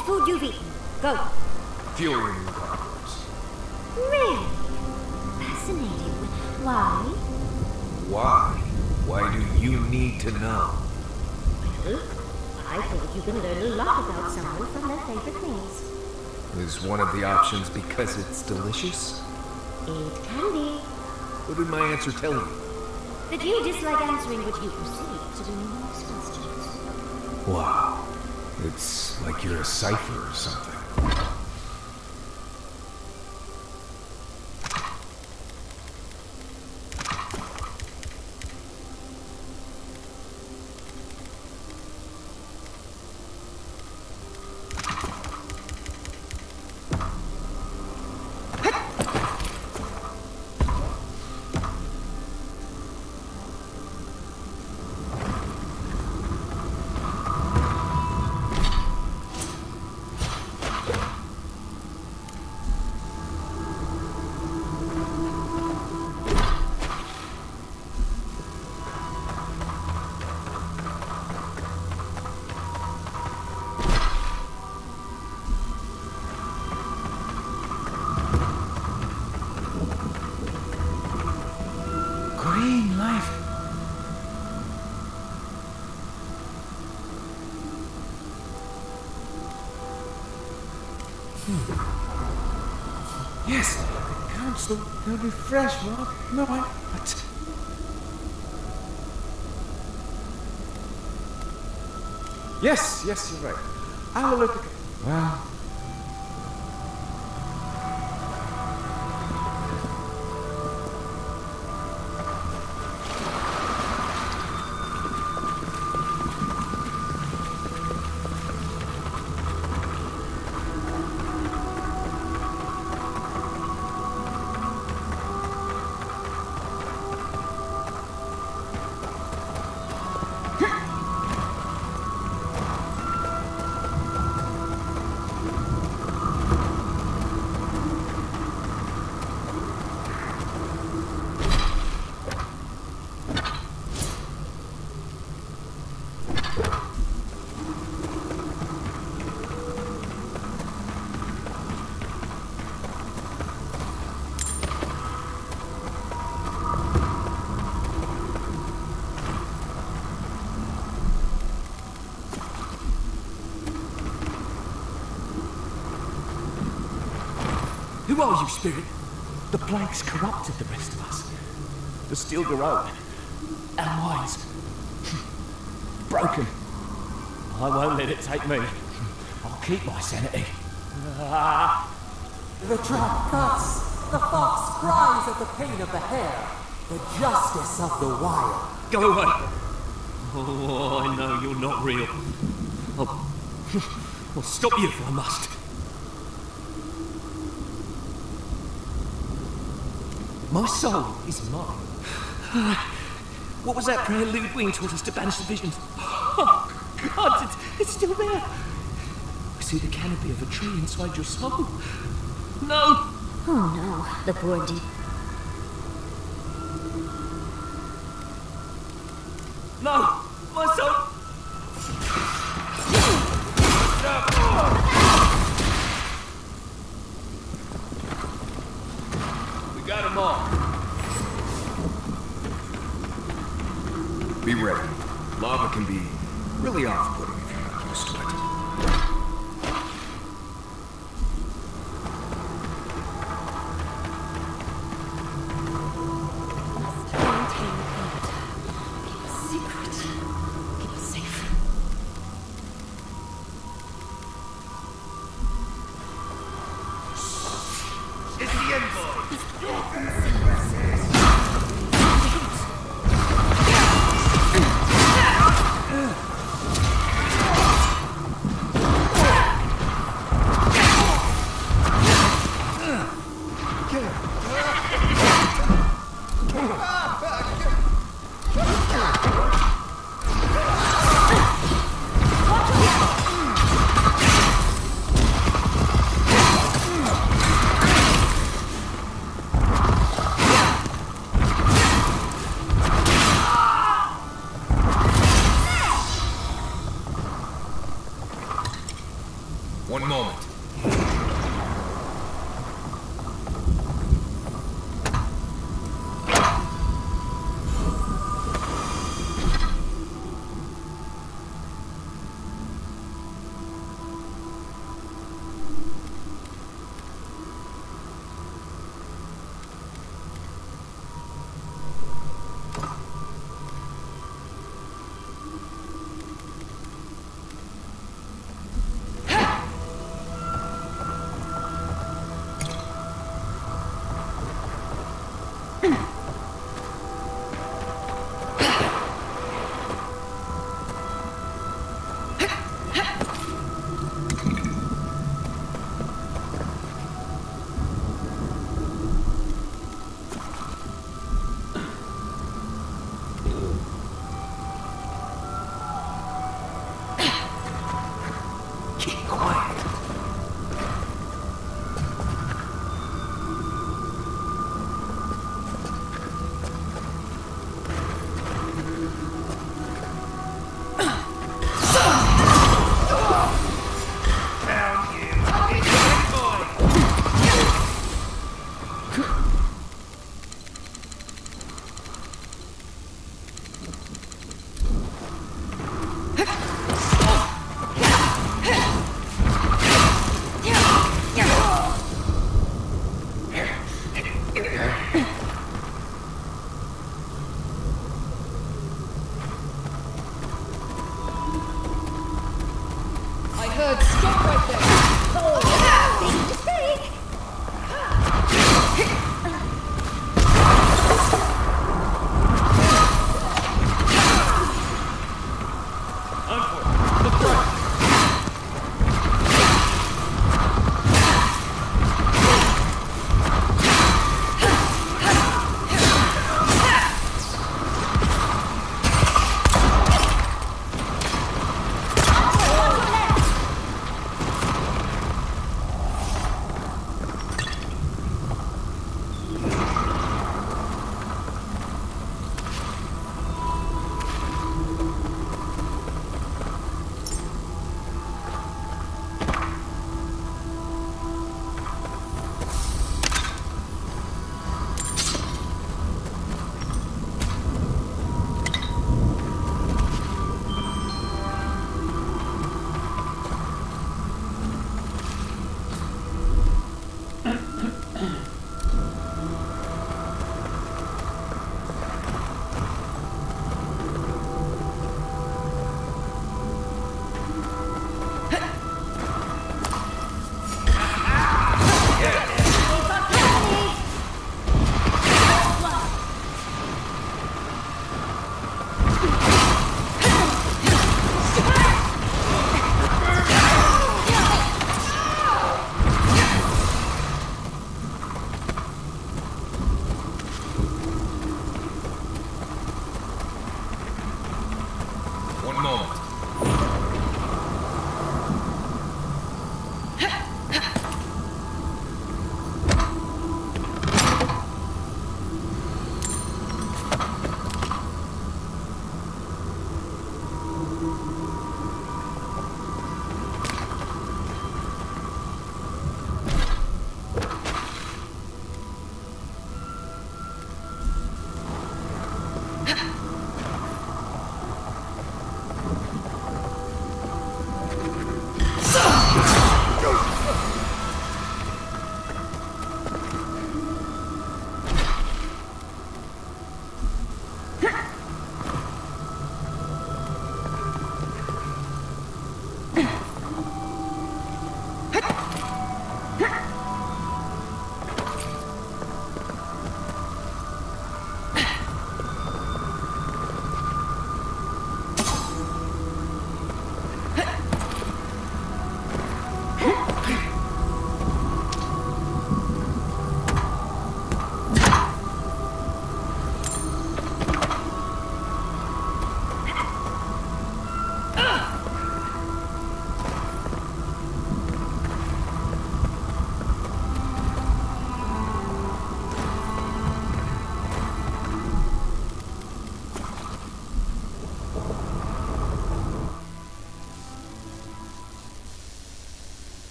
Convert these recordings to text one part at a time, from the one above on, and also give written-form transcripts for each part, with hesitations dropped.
best food you've eaten. Go. Fueling cars. Really? Fascinating. Why? Why? Why do you need to know? Well, I think you can learn a lot about someone from their favorite things. Is one of the options because it's delicious? It can be. What did my answer tell you? That you dislike answering what you perceive to be meaningless questions. Wow. It's like you're a cipher or something. Green life. Yes, the council, they'll be fresh, Rob. No, but... Yes, you're right. I'll look at... Well... Who are you, Spirit? The plague's corrupted the rest of us. The steel grow. Our minds. Broken. I won't let it take me. I'll keep my sanity. The trap cuts. The fox cries at the pain of the hare. The justice of the wild. Go away. Oh, I know you're not real. I'll stop you if I must. My soul is mine. What was that prayer Ludwig taught us to banish the visions? Oh, God, it's still there. I see the canopy of a tree inside your soul. No! Oh no, the poor deep. No! My soul! We got them all. Be ready. Lava can be really off-putting if you're not used to it. Must maintain quiet. Keep a secret. Keep One moment.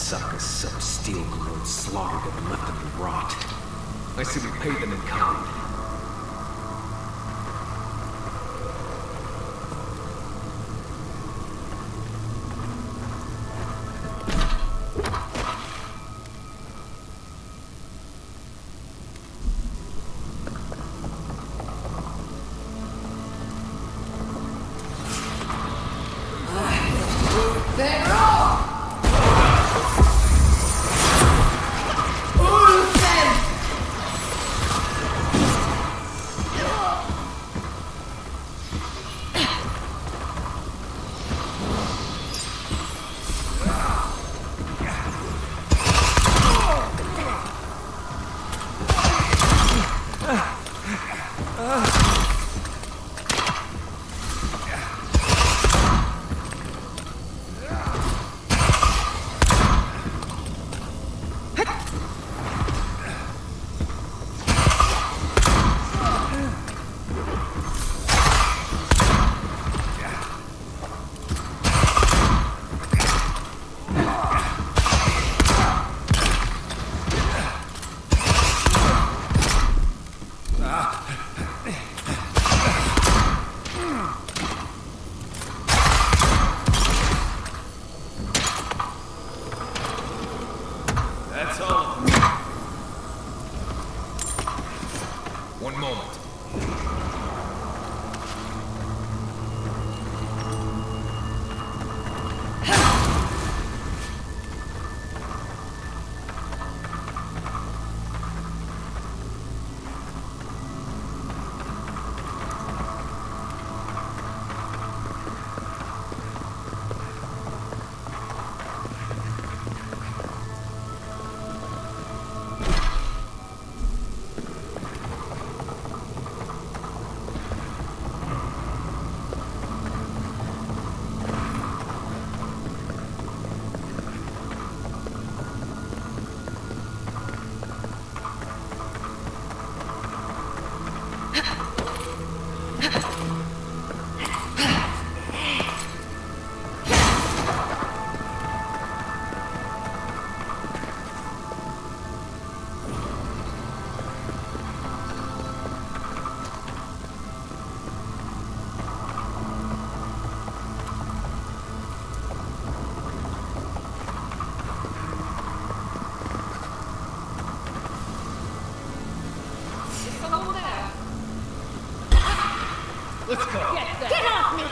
suckers sucked steel corrodes, slaughtered and left them to rot. I say we pay them in kind. That's all of them. One moment. Let's go. Get off me!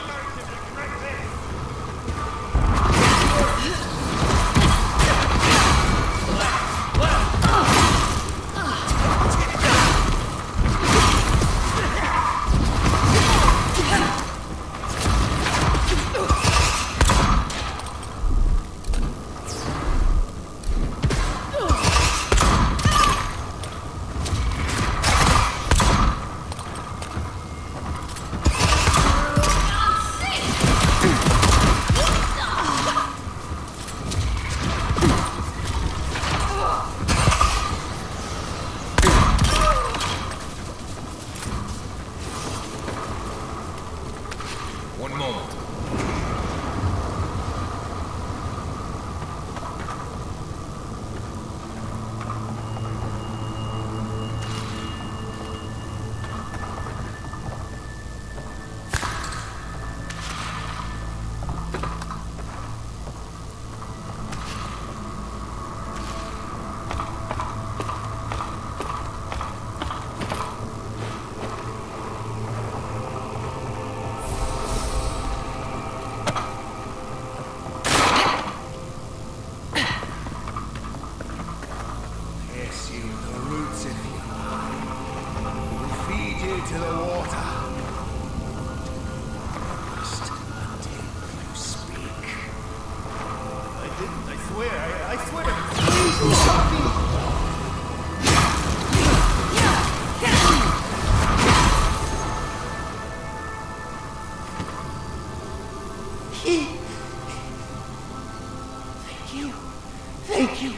One moment. Pierce you to the roots if you like. We'll feed you to the water. Just until you speak. I didn't, I swear. I swear. Please stop me. Thank you.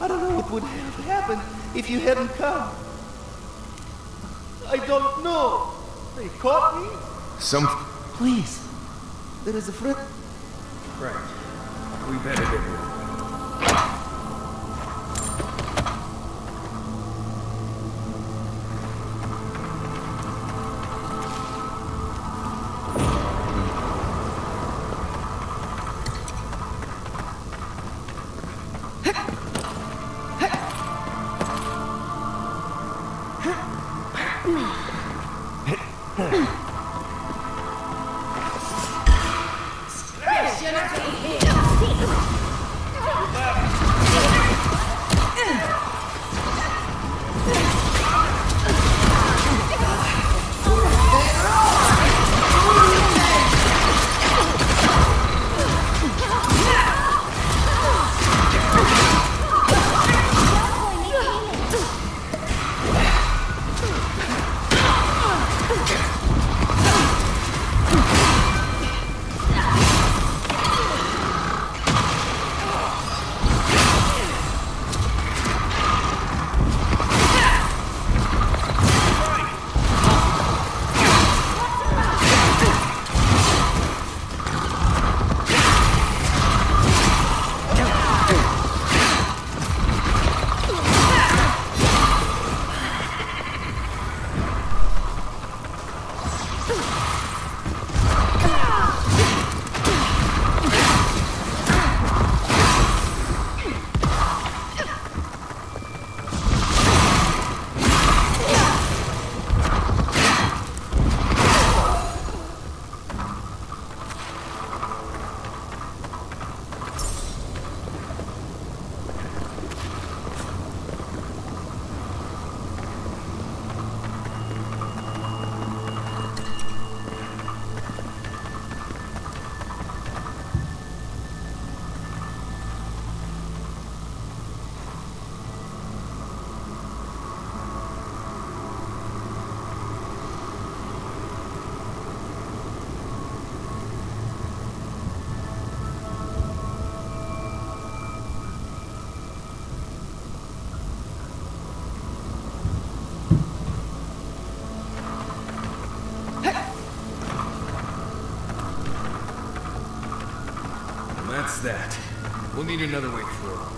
I don't know what would have happened if you hadn't come. I don't know. They caught me. Please. There is a friend. Right. We better get moving. That's that. We'll need another way through.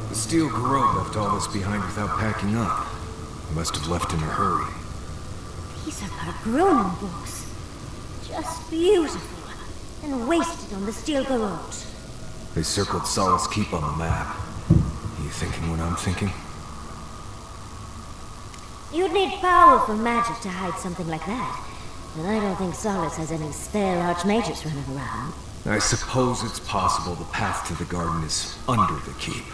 The steel garrote left all this behind without packing up. He must have left in a hurry. These are Gronen books. Just beautiful. And wasted on the steel garage. They circled Solace Keep on the map. You thinking what I'm thinking? You'd need powerful magic to hide something like that. And I don't think Solace has any spare archmages running around. I suppose it's possible the path to the garden is under the keep.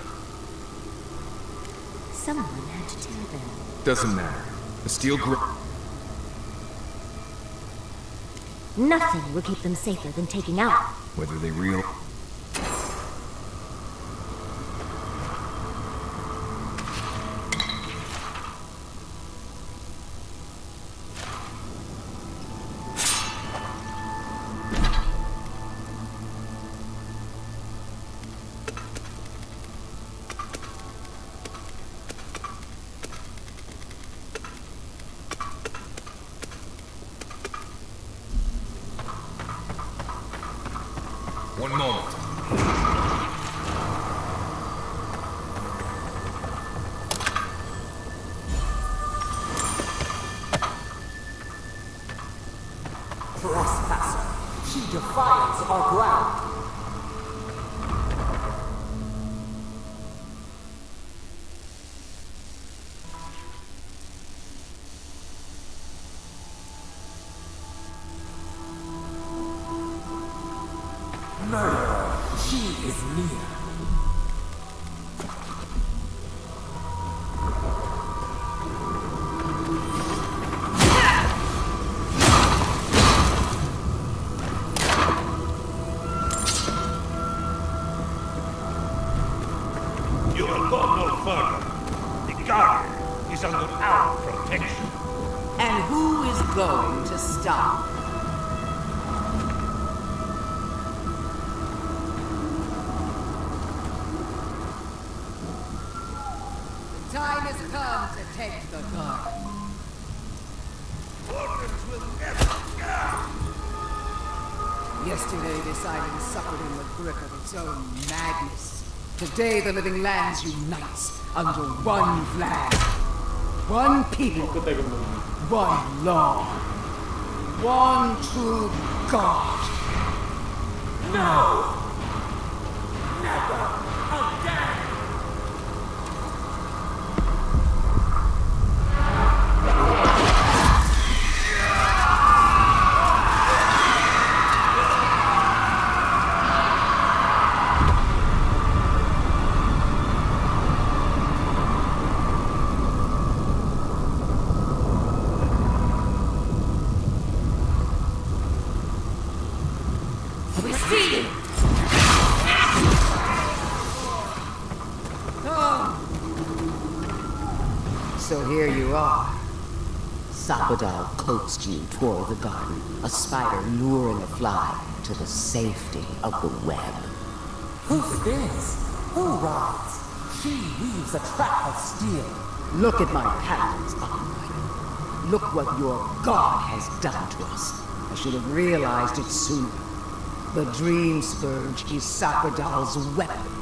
Someone had to tell them. Doesn't matter. The steel grip. Nothing will keep them safer than taking out. Whether they real. One moment. Trespasser, she defiles our ground. Murderer, she is near. You will go no further. The garden is under our protection. And who is going to stop? The time has come to take the garden. Orphans will never. Yesterday the silence suffered in the grip of its own madness. Today the living lands unites under one flag. One people. One law. One true God. No! Never again! So here you are. Sapadal coaxed you toward the garden, a spider luring a fly to the safety of the web. Who spins? Who rides? She weaves a trap of steel. Look at my patterns, Unlight. Look what your god has done to us. I should have realized it sooner. The Dream Scourge is Sapadal's weapon.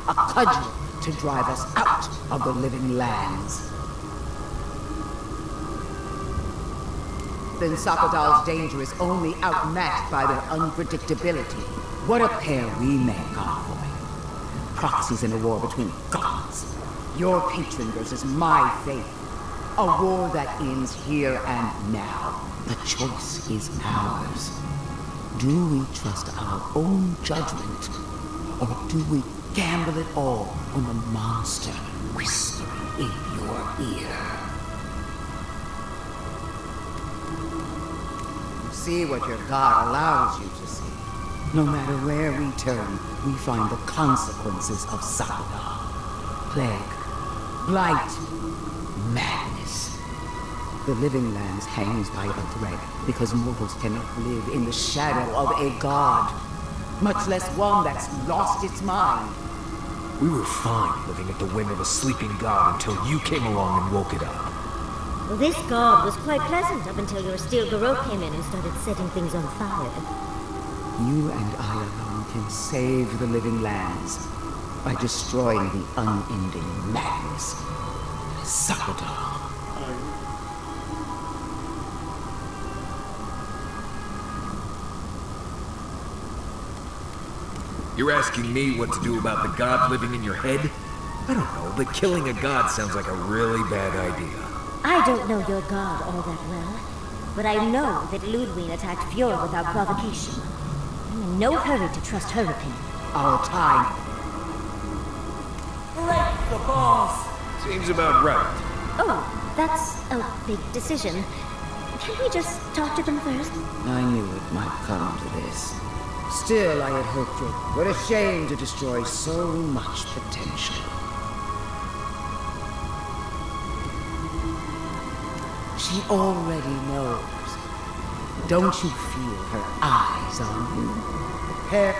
A cudgel to drive us out of the living lands. Then Sapadal's danger is only outmatched by their unpredictability. What a pair we make, Envoy. Proxies in a war between gods. Your patron versus my faith. A war that ends here and now. The choice is ours. Do we trust our own judgment, or do we gamble it all on the monster whispering in your ear? You see what your God allows you to see. No matter where we turn, we find the consequences of Sapadal. Plague, blight, madness. The living lands hangs by a thread because mortals cannot live in the shadow of a god, much less one that's lost its mind. We were fine living at the whim of a sleeping god until you came along and woke it up. Well, this god was quite pleasant up until your steel garrote came in and started setting things on fire. You and I alone can save the living lands by destroying the unending madness. Sapadal. You're asking me what to do about the god living in your head? I don't know, but killing a god sounds like a really bad idea. I don't know your god all that well, but I know that Ludwig attacked Fiora without provocation. I'm in no hurry to trust her opinion. Our time. Break the boss! Seems about right. Oh, that's a big decision. Can we just talk to them first? I knew it might come to this. Still, I had hoped it. What a shame to destroy so much potential. She already knows. Don't you feel her eyes on you? Her...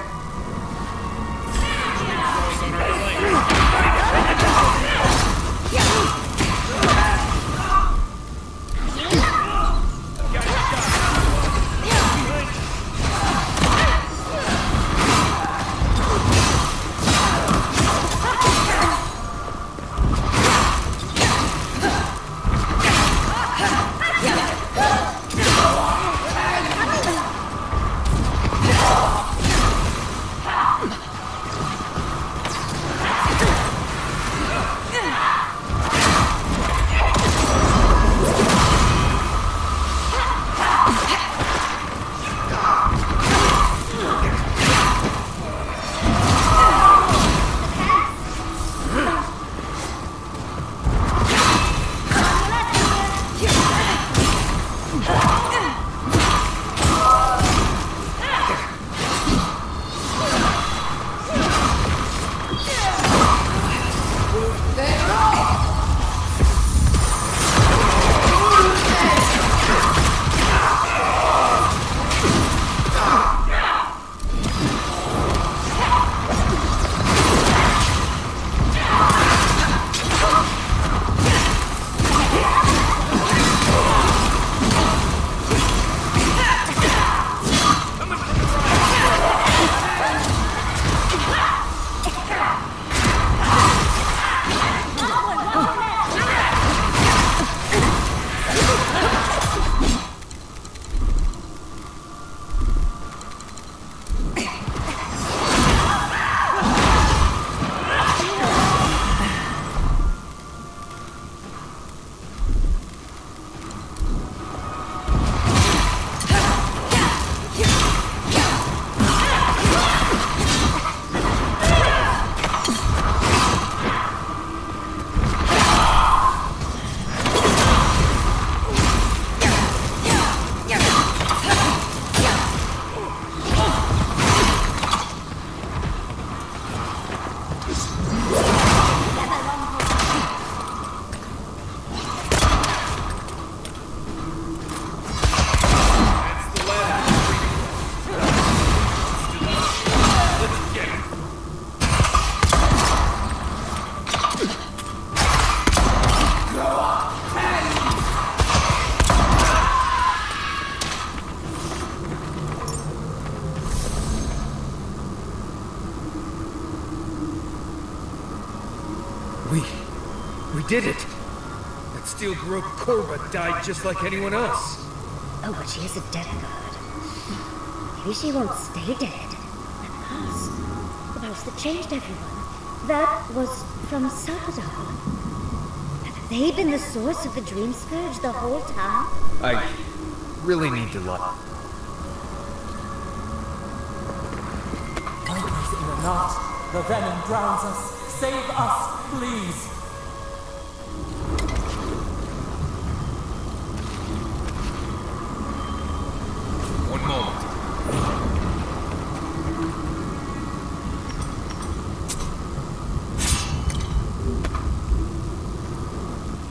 We did it! That steel grove Korva died just like anyone else. Oh, but she is a death god. Maybe she won't stay dead. The pulse that changed everyone. That was from Salvador. Have they been the source of the dream scourge the whole time? I really need to look. Anchors in a knot. The venom drowns us. Save us, please. One moment.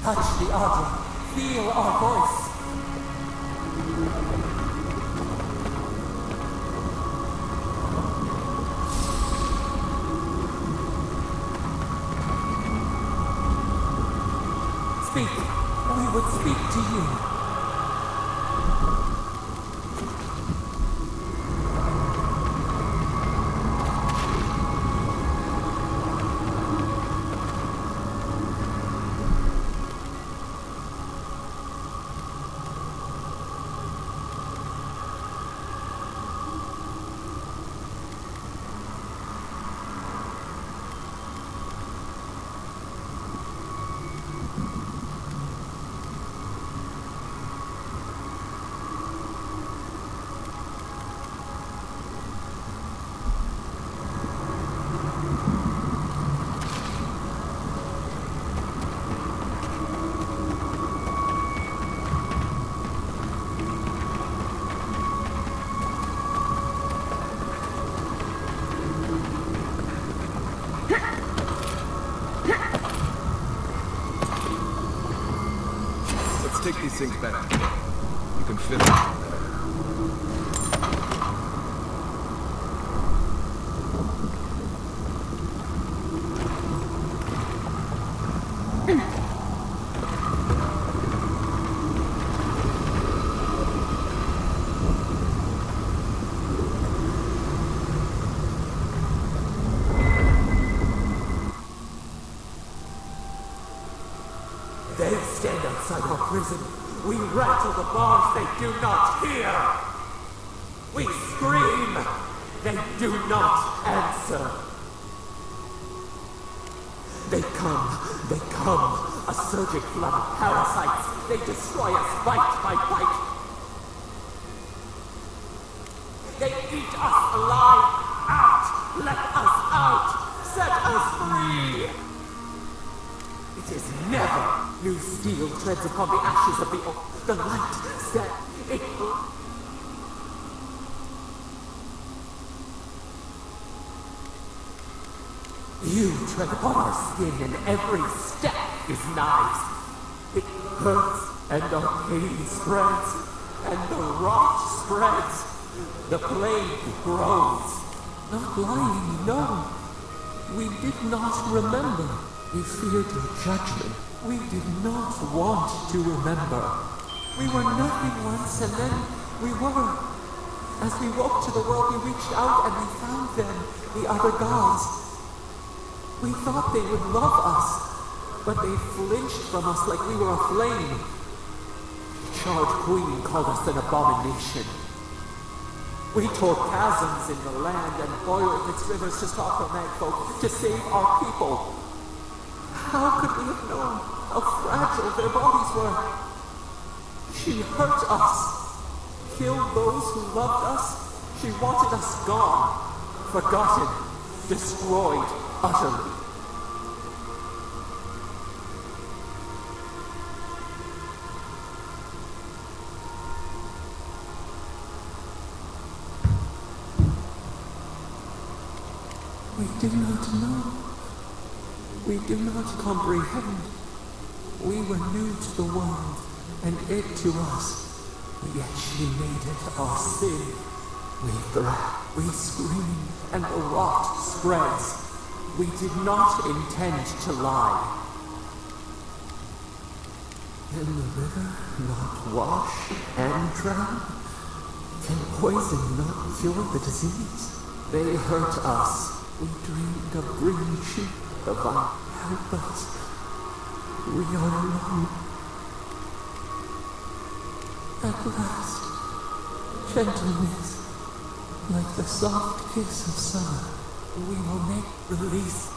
Touch the Adra. Feel our voice. Speak. We would speak to you. these things back together. You can fit them. They stand outside our prison. We rattle the bars, they do not hear. We scream, they do not answer. They come, a surging flood of parasites. They destroy us bite by bite. They eat us alive. Out! Let us out! Set us free! It is never new steel treads upon the ashes of the oak. The light set it. You tread upon our skin, and every step is knives. It hurts, and our pain spreads, and the rot spreads. The plague grows. Not lying, no. We did not remember. We feared your judgment. We did not want to remember. We were nothing once, and then we were. As we woke to the world, we reached out and we found them, the other gods. We thought they would love us, but they flinched from us like we were a flame. The charred queen called us an abomination. We tore chasms in the land and boiled its rivers to stop her magfolk, to save our people. How could we have known how fragile their bodies were? She hurt us, killed those who loved us. She wanted us gone, forgotten, destroyed utterly. We do not know. We do not comprehend. We were new to the world, and it to us. Yet she made it our sin. We thrash, we scream, and the rot spreads. We did not intend to lie. Can the river not wash and drown? Can poison not cure the disease? They hurt us. We dreamed of green sheep. The vine help us. We are alone. At last, gentleness, like the soft kiss of summer, we will make release.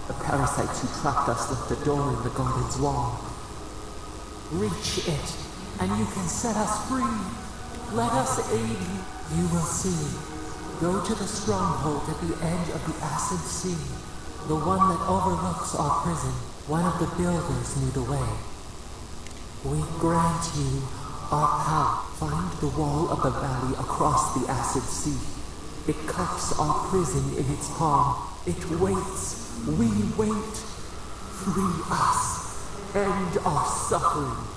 The parasites who trapped us left the door in the garden's wall. Reach it, and you can set us free. Let us aid you. You will see. Go to the stronghold at the edge of the acid sea, the one that overlooks our prison. One of the builders knew the way. We grant you our power. Find the wall of the valley across the acid sea. It cups our prison in its palm. It waits. We wait. Free us. End our suffering.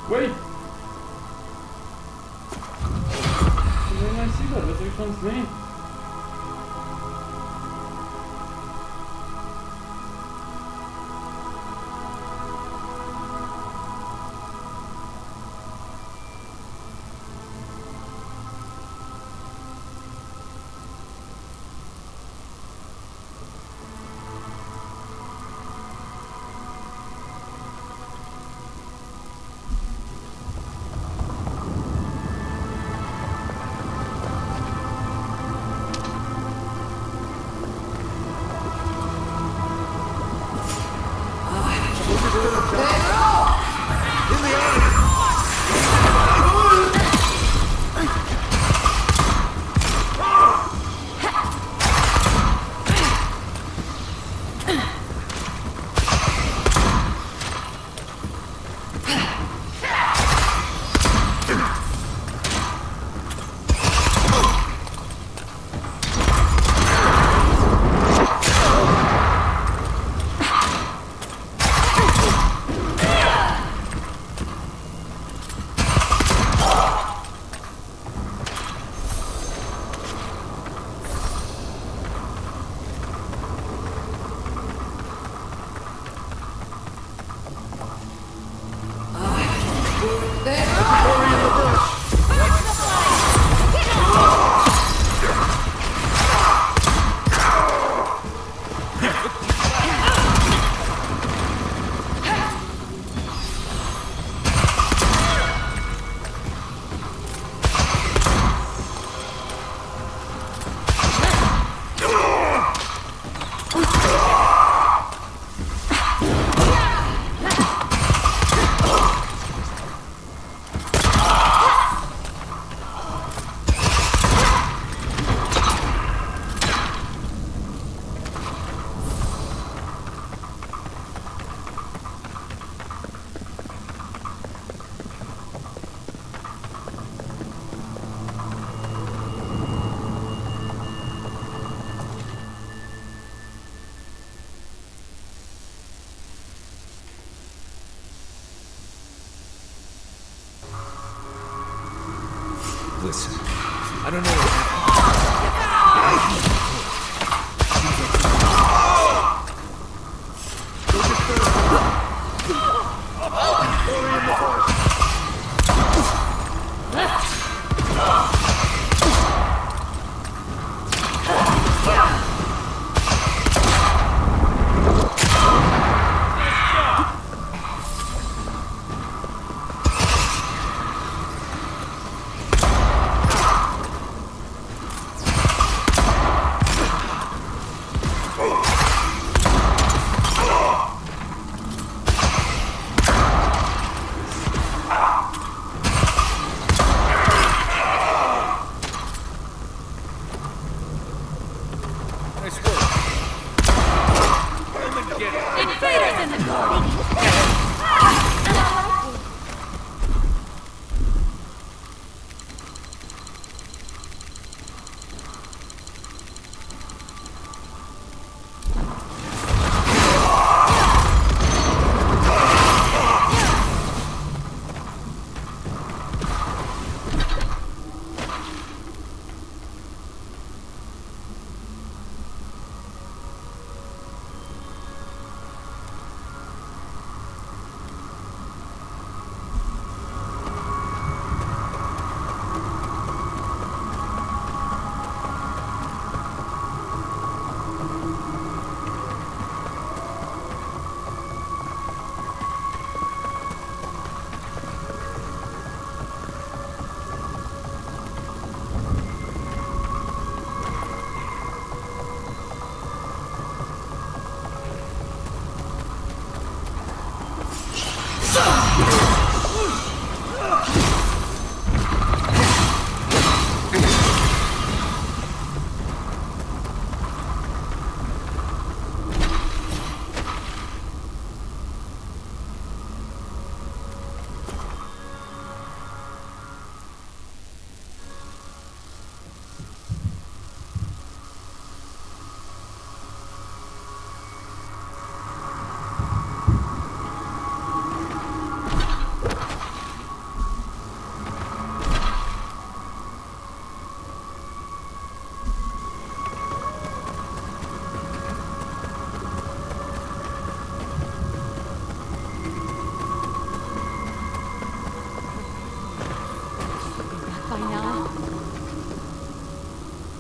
Wait! Where did I see that? That's which one's me? Listen, I don't know what happened.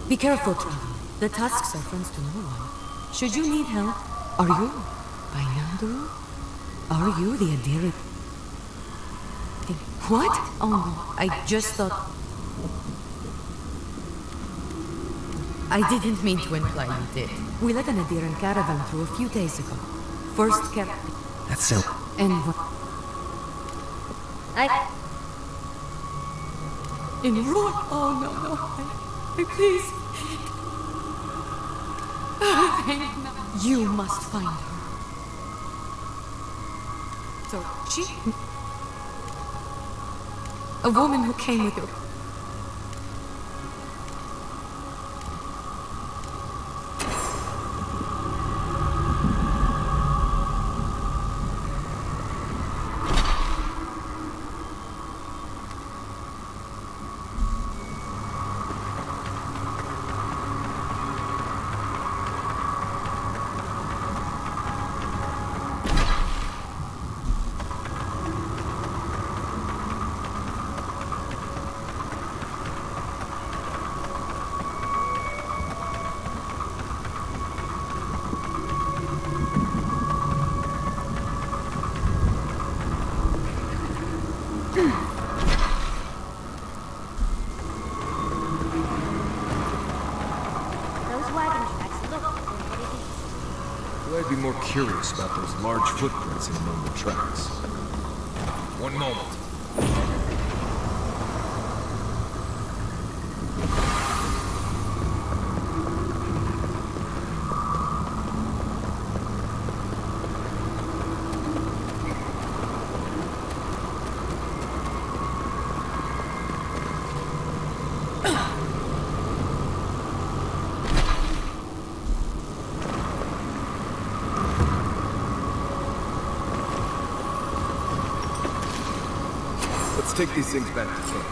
Be careful, traveler. The tusks are friends to no one. Should you need help, are you by Nanduru? Are you the Adira? What? Oh no, I just thought... I didn't mean to imply you did. We let an Adiran caravan through a few days ago. First caravan. That's so. And in Roar. Oh no, please. You must find her. So she, a woman who came with her. I'd be more curious about those large footprints in among the tracks. One moment. Let's take these things back to camp.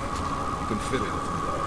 You can fiddle with them there.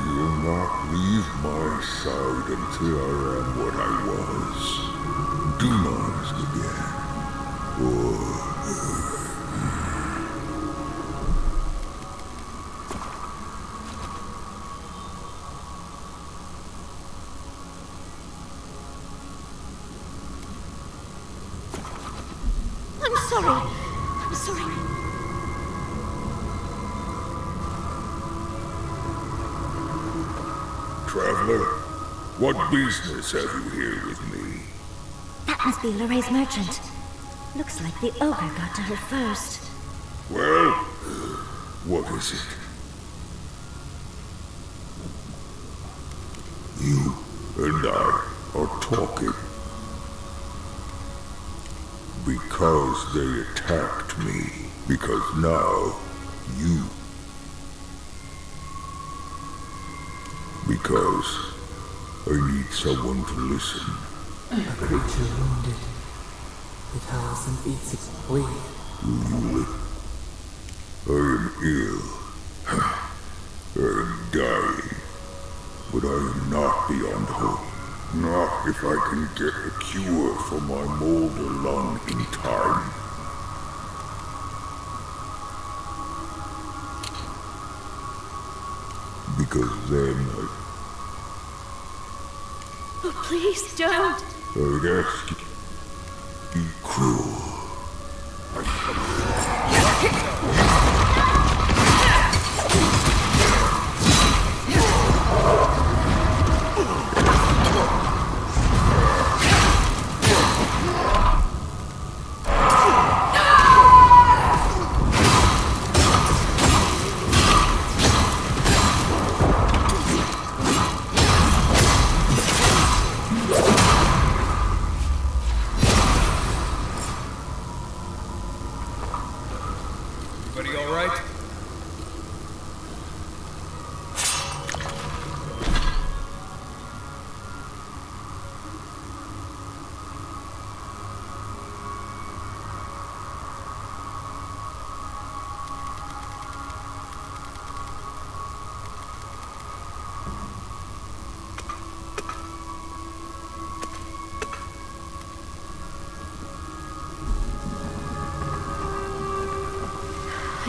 You'll not leave my side until I am what I was. Do not ask again. I'm sorry. Traveler, what business have you here with me? That must be Lorraine's merchant. Looks like the ogre got to her first. Well, what is it? You and I are talking. Because they attacked me. Because now, you. Because I need someone to listen. A creature wounded. It howls and beats its way. I am ill. I am dying. But I am not beyond hope. Not if I can get a cure for my molder lung in time. Because then Oh, please don't. I'd ask you to be cruel.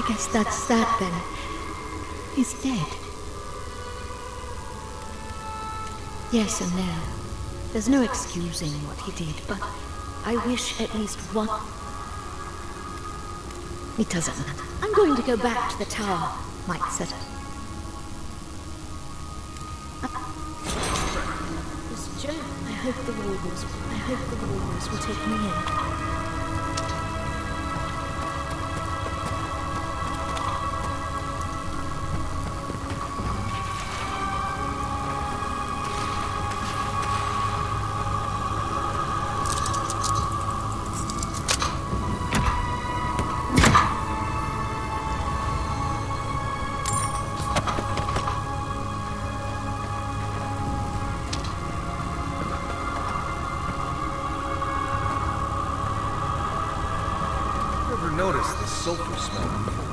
guess that's that then. He's dead. Yes and no. There's no excusing what he did, but I wish at least one... It doesn't matter. I'm going to go back to the tower, Mike said. Miss Joe, I hope the walls will take me in. Noticed the sulfur smell before.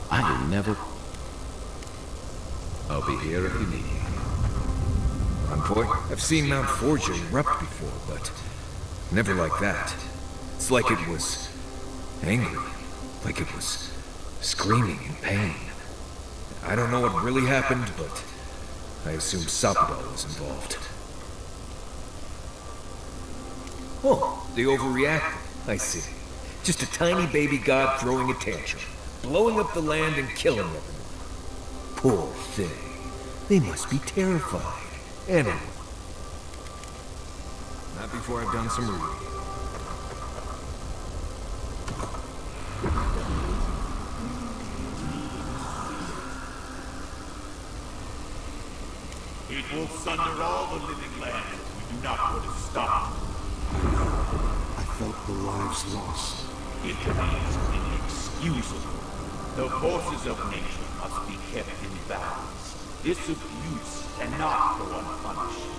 I never... I'll be here if you need me. Boy, I've seen Mount Forgia erupt before, but never like that. It's like it was angry, like it was screaming in pain. I don't know what really happened, but I assume Sapodal was involved. Oh, they overreacted. I see. Just a tiny baby god throwing a tantrum, blowing up the land and killing everyone. Poor thing. They must be terrified. Anyway. Not before I've done some reading. It will sunder all the living land if we do not put a stop. I felt the lives lost. It is inexcusable. The forces of nature must be kept in balance. This abuse cannot go unpunished.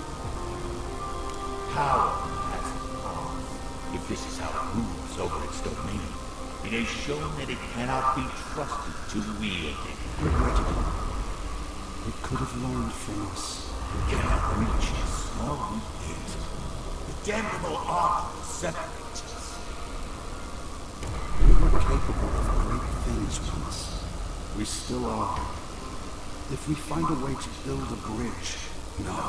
Power has its arms. If this is how it rules over its domain, it has shown that it cannot be trusted to wield it. Regrettable. It could have learned from us. It cannot reach its small gate. The damnable art will separate us. We were capable of great things once. We still are. If we find a way to build a bridge... No.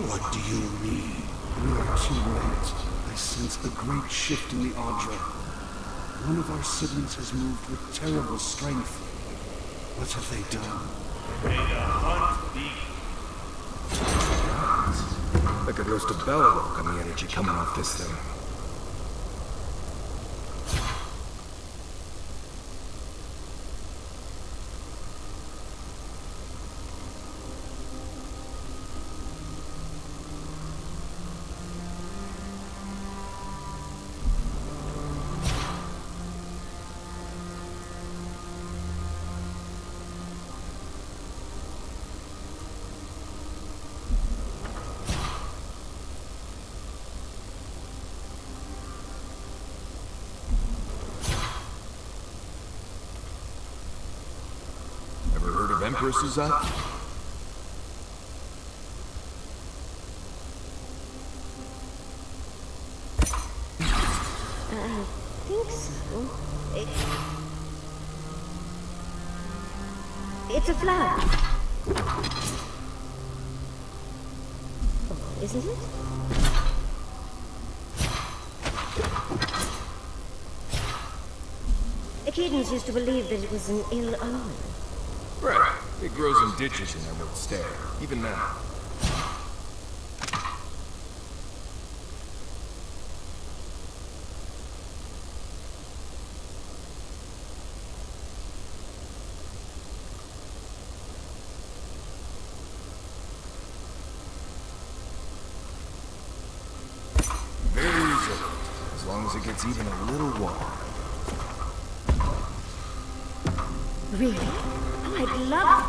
What do you mean? We are too late. I sense a great shift in the Audra. One of our siblings has moved with terrible strength. What have they done? May the hunt be... I could roast a bellowrock on the energy coming off this thing. Empress is up? I think so. It's a flower. Oh, isn't it? Echidnas used to believe that it was an ill omen. Right. It grows in ditches in Emerald Stair, even now. Very resilient, as long as it gets even a little water. Really? Oh, I'd love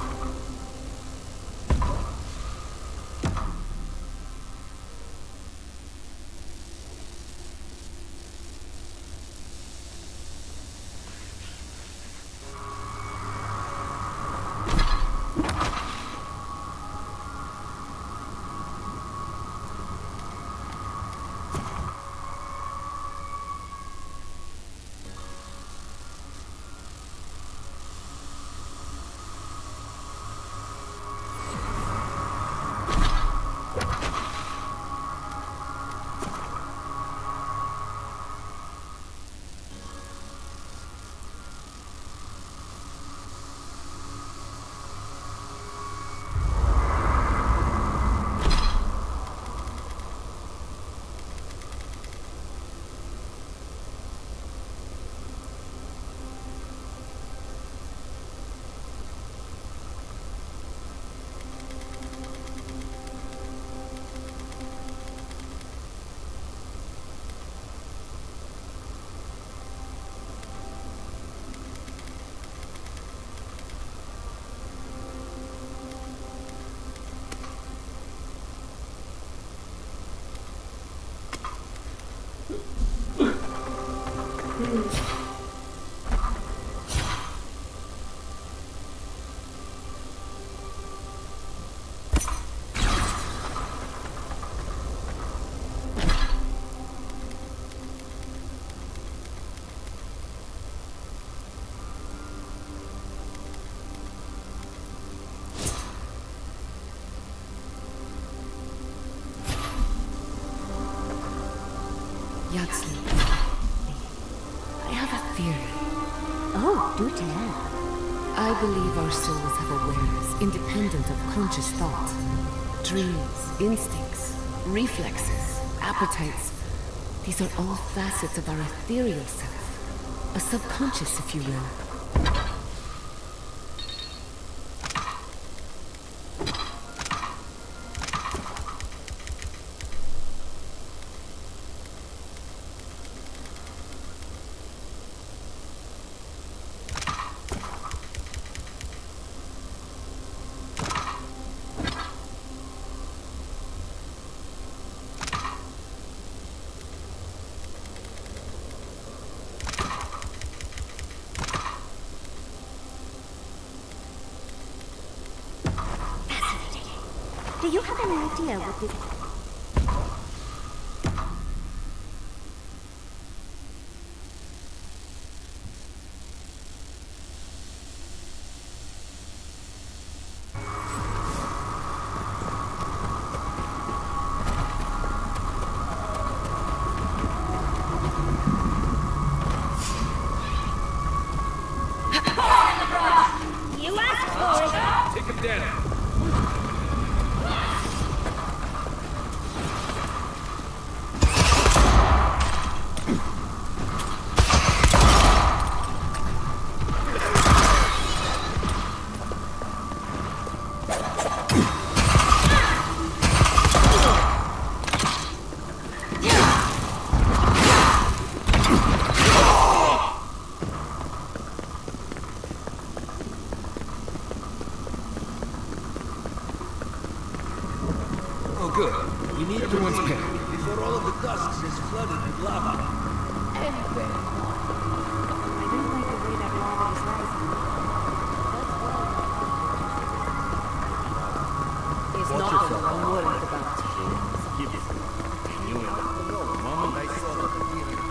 not sleep. I have a theory. Oh, do tell. I believe our souls have awareness independent of conscious thought. Dreams, instincts, reflexes, appetites. These are all facets of our ethereal self. A subconscious, if you will. Do you have any idea what the... You asked for it! Take him down. Oh, good. We need Everyone's to leave panicked. before all of the tusks is flooded with lava. I don't like the way that lava is rising. It's not what I'm worried about. Give it. You and the moment I saw the feeling.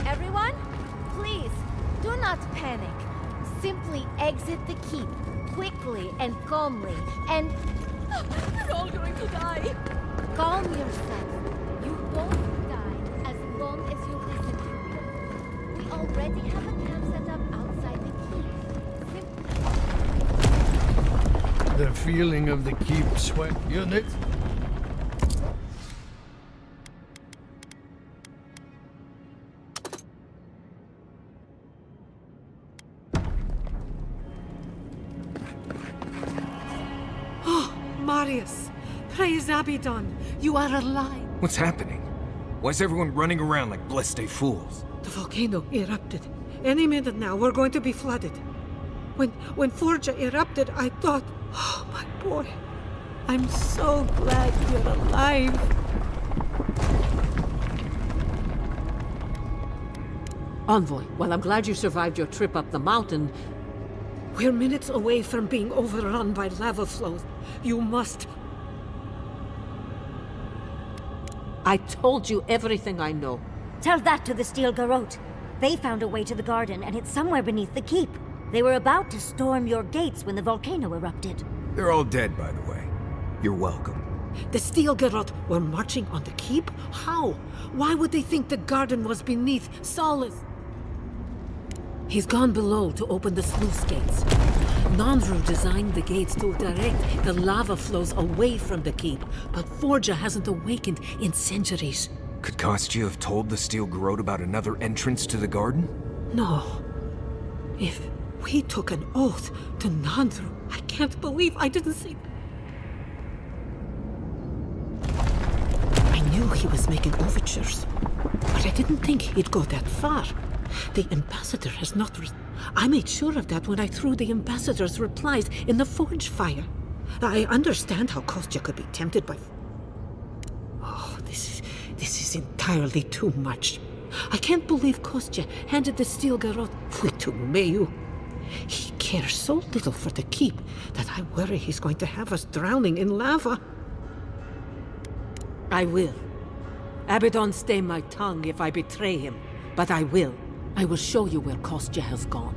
Everyone, please, do not panic. Simply exit the keep, quickly and calmly, and... We're all going to die! Calm yourself. You won't die as long as you listen to me. We already have a camp set up outside the keep. Simply... The feeling of the keep sweat unit. Marius, praise Abaddon, you are alive. What's happening? Why is everyone running around like blessed fools? The volcano erupted. Any minute now, we're going to be flooded. When Forja erupted, I thought, oh, my boy, I'm so glad you're alive. Envoy, well, I'm glad you survived your trip up the mountain. We're minutes away from being overrun by lava flows. You must... I told you everything I know. Tell that to the Steel Garrote. They found a way to the garden, and it's somewhere beneath the keep. They were about to storm your gates when the volcano erupted. They're all dead, by the way. You're welcome. The Steel Garrote were marching on the keep? How? Why would they think the garden was beneath Solace? He's gone below to open the sluice gates. Nandru designed the gates to direct the lava flows away from the keep, but Forja hasn't awakened in centuries. Could Kostya have told the Steel Garrote about another entrance to the garden? No. If we took an oath to Nandru, I can't believe I didn't see... I knew he was making overtures, but I didn't think he'd go that far. The ambassador has not... I made sure of that when I threw the ambassador's replies in the forge fire. I understand how Kostya could be tempted by... Oh, this is entirely too much. I can't believe Kostya handed the Steel Garrote to Mayu. He cares so little for the keep that I worry he's going to have us drowning in lava. I will. Abaddon stay my tongue if I betray him, but I will. I will show you where Kostya has gone.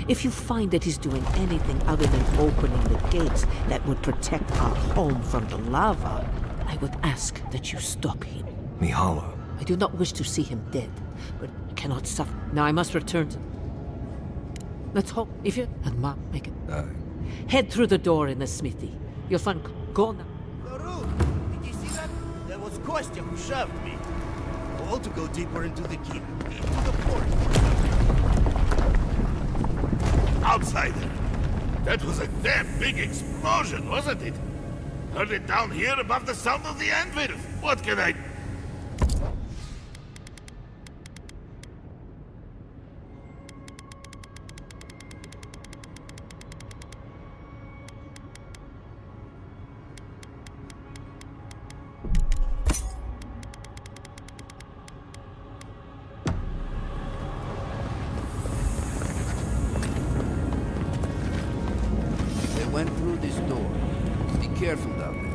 If you find that he's doing anything other than opening the gates that would protect our home from the lava, I would ask that you stop him. Mihala. I do not wish to see him dead, but I cannot suffer. Now I must return to... Let's hope, if you... And Ma, make it... Head through the door in the smithy. You'll find... Go now. Larue, did you see that? That was Kostya who shoved me. All to go deeper into the keep, into the port. Outsider! That was a damn big explosion, wasn't it? Heard it down here above the sound of the anvil. What can I... They went through this door. Be careful down there.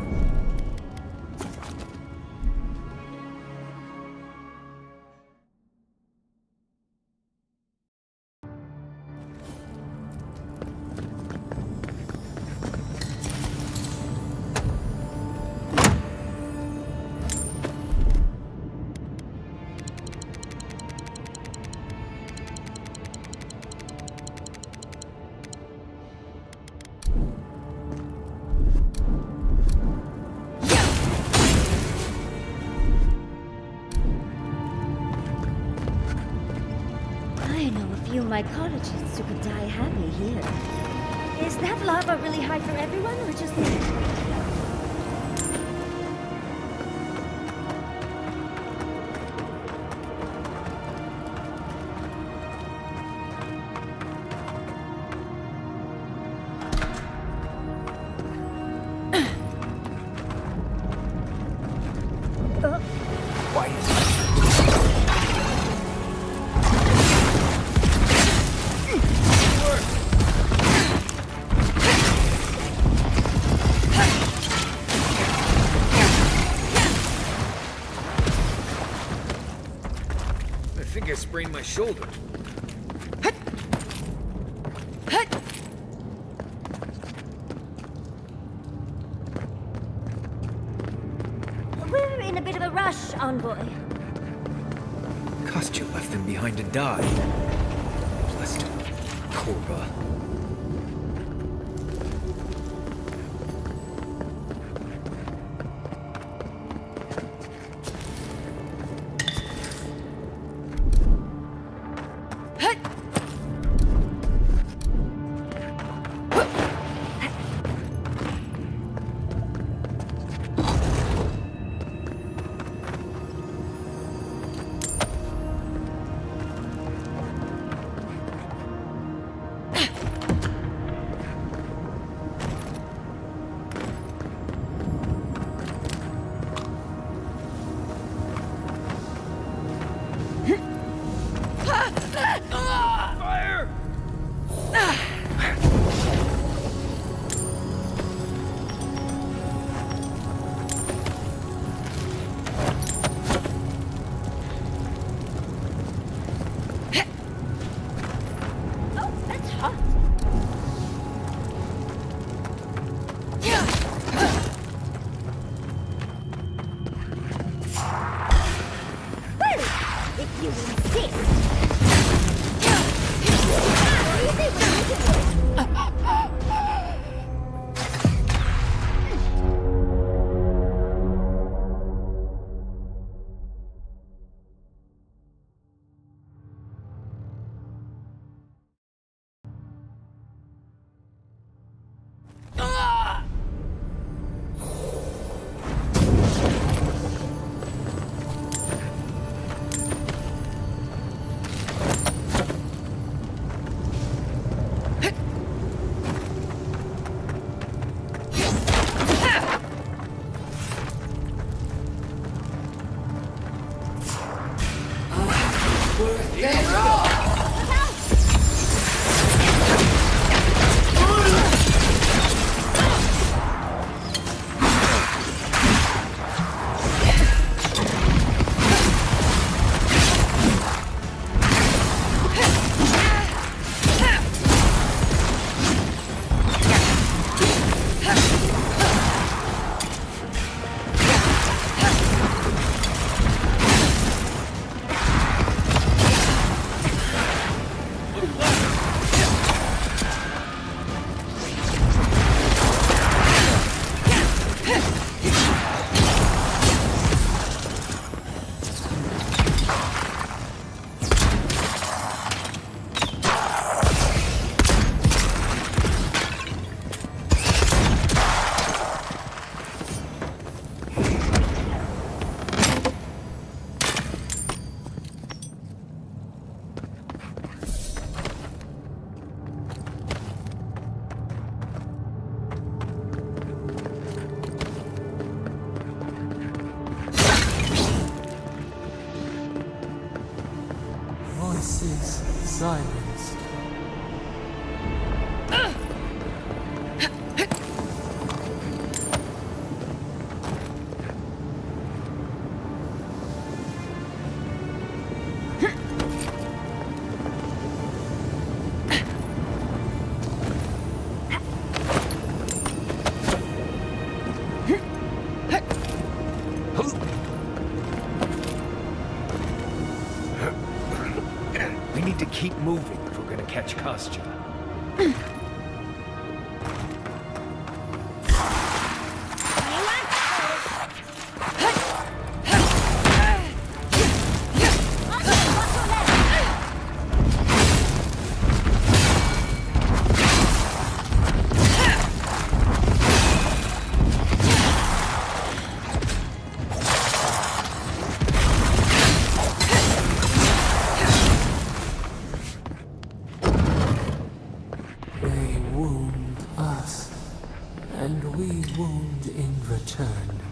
I know a few mycologists who could die happy here. Is that lava really high for everyone, or just me? I think I sprained my shoulder. We're in a bit of a rush, Envoy. Kostya left them behind to die. Blessed Korva. silenced. We need to keep moving if we're gonna catch Kostya. They wound us, and we wound in return.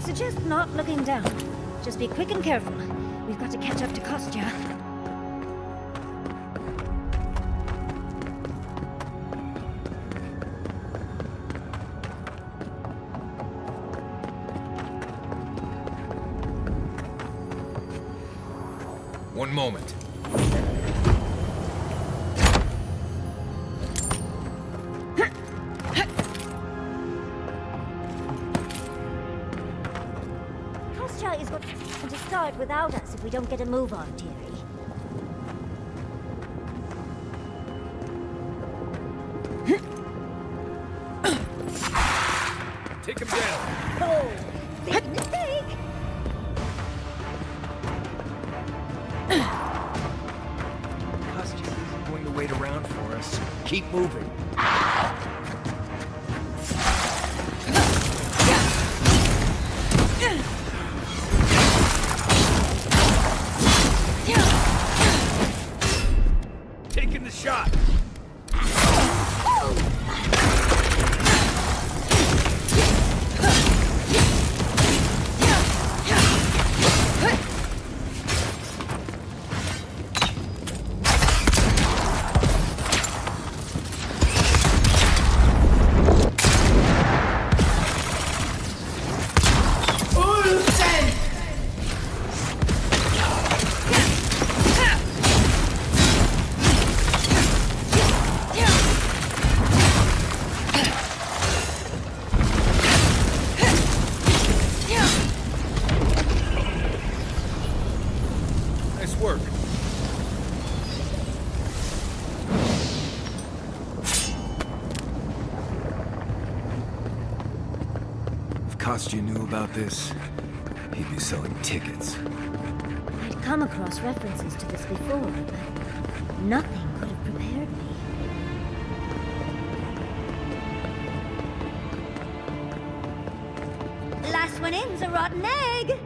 Suggest not looking down. Just be quick and careful. We've got to catch up to Kostya. One moment. Kostya is going to start without us if we don't get a move on, dearie. Take him down. Oh, big mistake! Kostya isn't going to wait around for us. Keep moving. Taking the shot. Nice work. If Kostya knew about this, he'd be selling tickets. I'd come across references to this before, but nothing could have prepared me. Last one in's a rotten egg!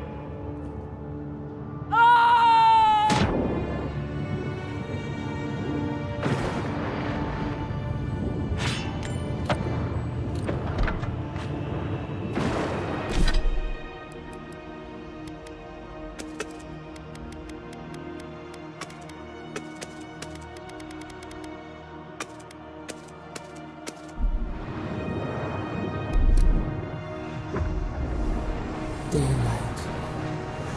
Daylight.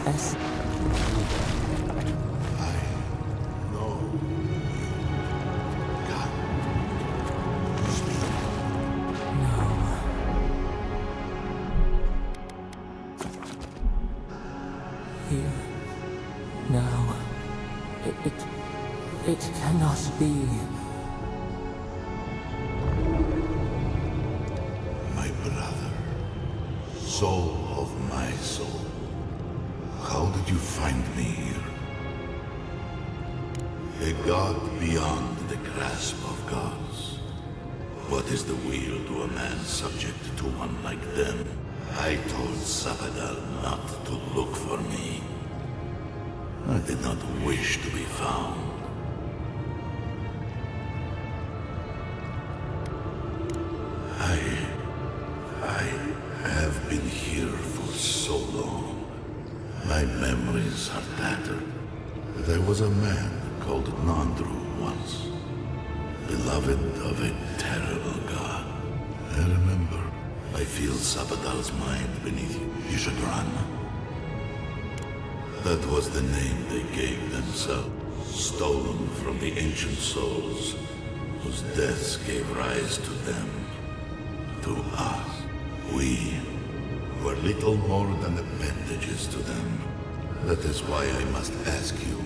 As here, now, it cannot be. My brother, soul of my soul, how did you find me here? A god beyond the grasp of gods. What is the wheel to a man subject to one like them? I told Sabadal not to look for me. I did not wish to be found. I have been here for so long. My memories are tattered. There was a man called Nandru once, beloved of a terrible god. I remember. I feel Sabadal's mind beneath you. You should run. That was the name they gave themselves, stolen from the ancient souls, whose deaths gave rise to them, to us. We were little more than appendages to them. That is why I must ask you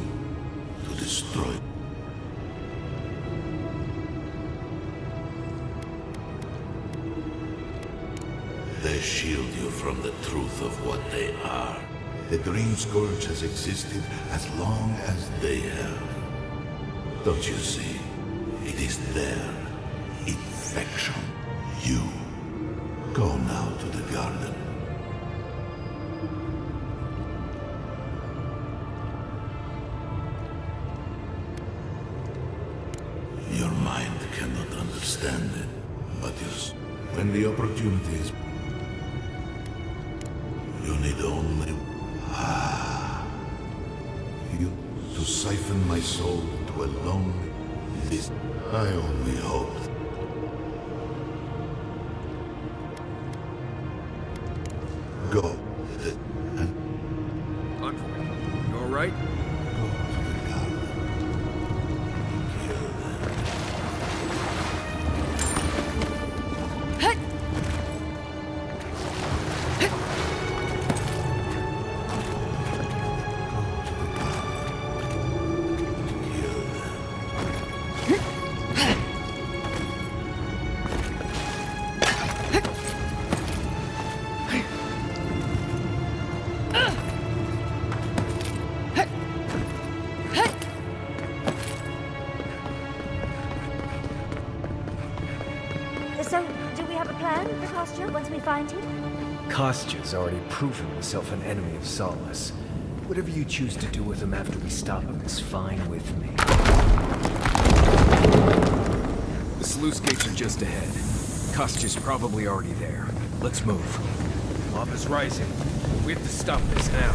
to destroy. They shield you from the truth of what they are. The Dream Scourge has existed as long as they have. Don't you see? It is their infection. You go now to the garden. Your mind cannot understand it, but when the opportunity is, you you to siphon my soul into a lonely list. I only hoped. Go. You alright? So, do we have a plan for Kostya once we find him? Kostya's already proven himself an enemy of Solace. Whatever you choose to do with him after we stop him is fine with me. The sluice gates are just ahead. Kostya's probably already there. Let's move. Lava's rising. We have to stop this now.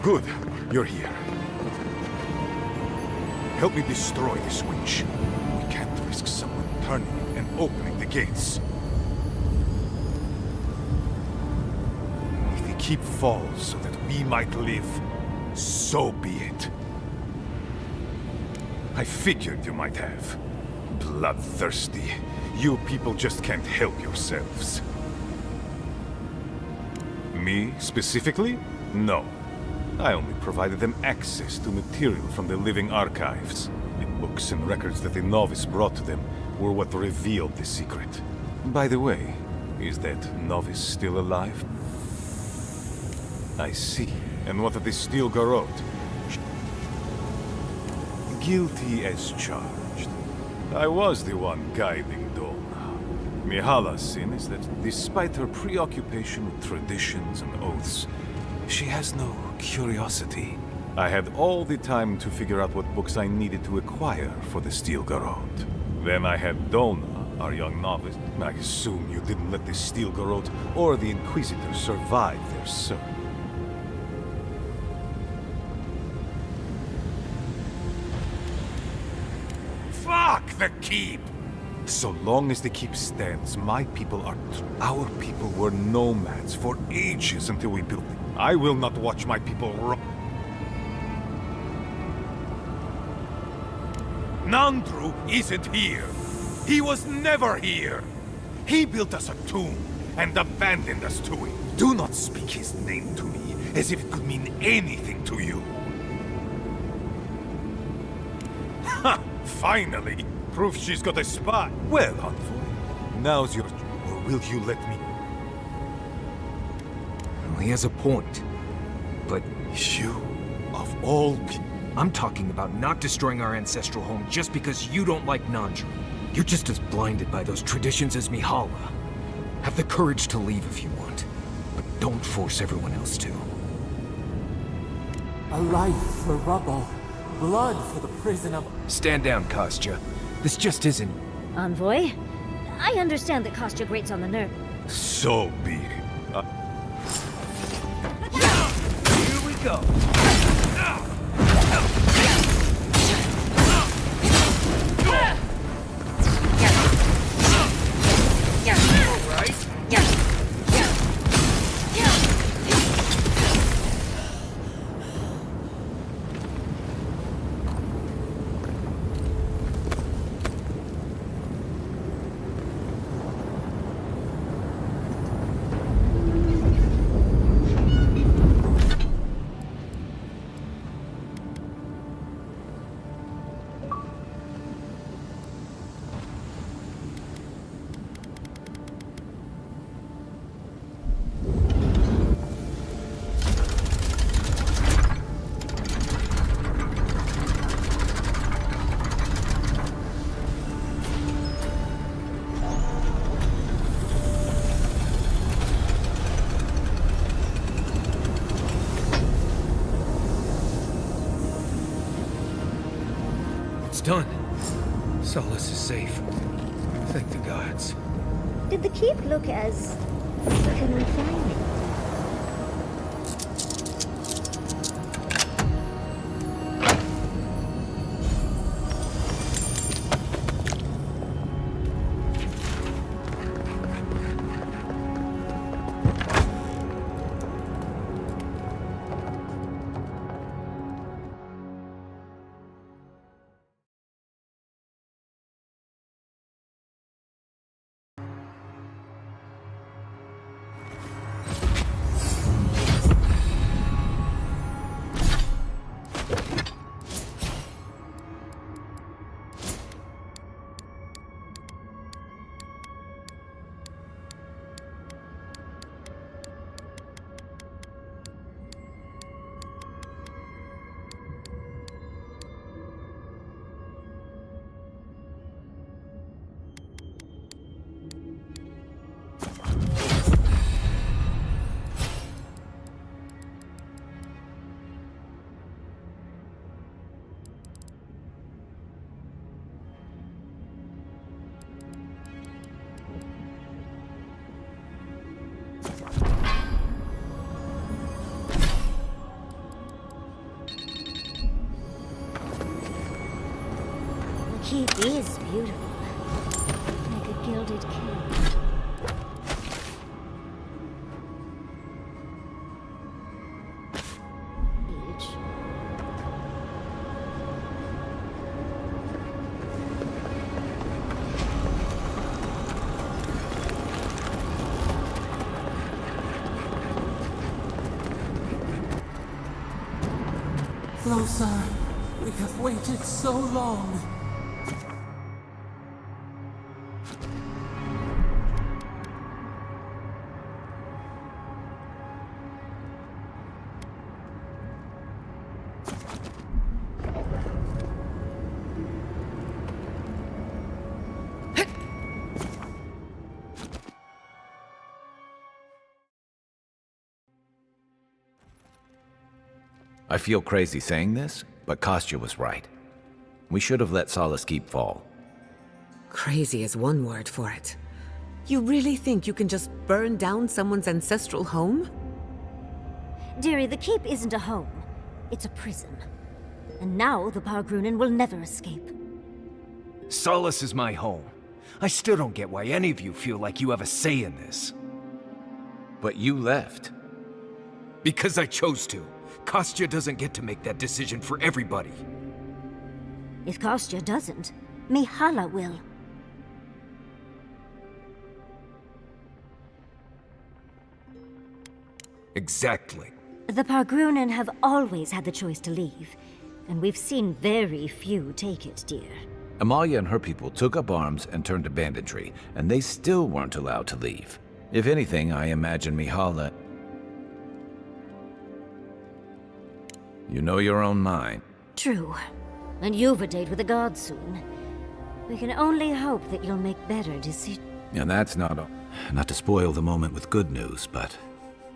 Good, you're here. Help me destroy this witch. We can't risk someone turning and opening the gates. If the keep falls so that we might live, so be it. I figured you might have. Bloodthirsty. You people just can't help yourselves. Me, specifically? No. I only provided them access to material from the living archives. The books and records that the novice brought to them were what revealed the secret. By the way, is that novice still alive? I see. And what of the Steel Garrote? Guilty as charged. I was the one guiding Donna. Mihala's sin is that despite her preoccupation with traditions and oaths, she has no curiosity. I had all the time to figure out what books I needed to acquire for the Steel Garrote. Then I had Donna, our young novice. I assume you didn't let the Steel Garrote or the Inquisitor survive their search. Fuck the keep! So long as the keep stands, my people are... Our people were nomads for ages until we built it. I will not watch my people rot. Nandru isn't here. He was never here. He built us a tomb and abandoned us to it. Do not speak his name to me as if it could mean anything to you. Ha! Finally! Proof she's got a spy. Well, Envoy, now's your... Or will you let me... Well, he has a point. But... You, of all people... I'm talking about not destroying our ancestral home just because you don't like Nandru. You're just as blinded by those traditions as Mihala. Have the courage to leave if you want, but don't force everyone else to. A life for rubble, blood for the prison of... Stand down, Kostya. This just isn't... Envoy, I understand that Kostya grates on the nerve. So be it. Here we go. Done. Solace is safe. Thank the gods. Did the keep look as confining? keep is beautiful. Like a gilded cage. Closer. We have waited so long. I feel crazy saying this, but Kostya was right. We should have let Solace Keep fall. Crazy is one word for it. You really think you can just burn down someone's ancestral home? Dearie, the keep isn't a home. It's a prison. And now the Pargrunen will never escape. Solace is my home. I still don't get why any of you feel like you have a say in this. But you left. Because I chose to. Kostya doesn't get to make that decision for everybody. If Kostya doesn't, Mihala will. Exactly. The Pargrunen have always had the choice to leave, and we've seen very few take it, dear. Amalia and her people took up arms and turned to banditry, and they still weren't allowed to leave. If anything, I imagine Mihala... You know your own mind. True. And you've a date with the gods soon. We can only hope that you'll make better decisions. And that's not to spoil the moment with good news, but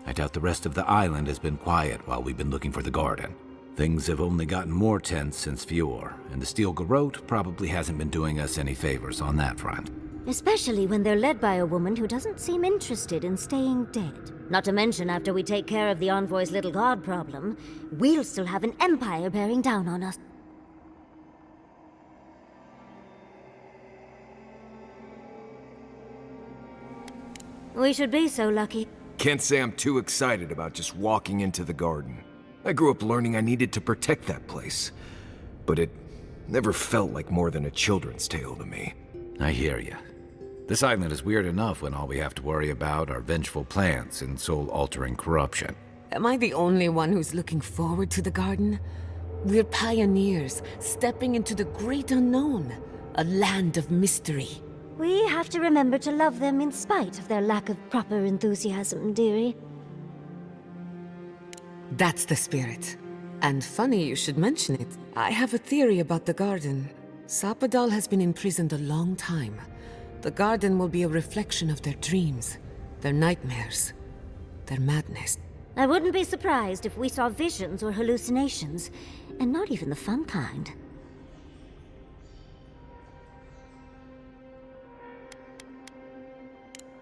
I doubt the rest of the island has been quiet while we've been looking for the garden. Things have only gotten more tense since Fjord, and the Steel Garrote probably hasn't been doing us any favors on that front. Especially when they're led by a woman who doesn't seem interested in staying dead. Not to mention, after we take care of the Envoy's little god problem, we'll still have an empire bearing down on us. We should be so lucky. Can't say I'm too excited about just walking into the garden. I grew up learning I needed to protect that place. But it never felt like more than a children's tale to me. I hear you. This island is weird enough when all we have to worry about are vengeful plans and soul-altering corruption. Am I the only one who's looking forward to the garden? We're pioneers, stepping into the great unknown, a land of mystery. We have to remember to love them in spite of their lack of proper enthusiasm, dearie. That's the spirit. And funny you should mention it. I have a theory about the garden. Sapadal has been imprisoned a long time. The garden will be a reflection of their dreams, their nightmares, their madness. I wouldn't be surprised if we saw visions or hallucinations, and not even the fun kind.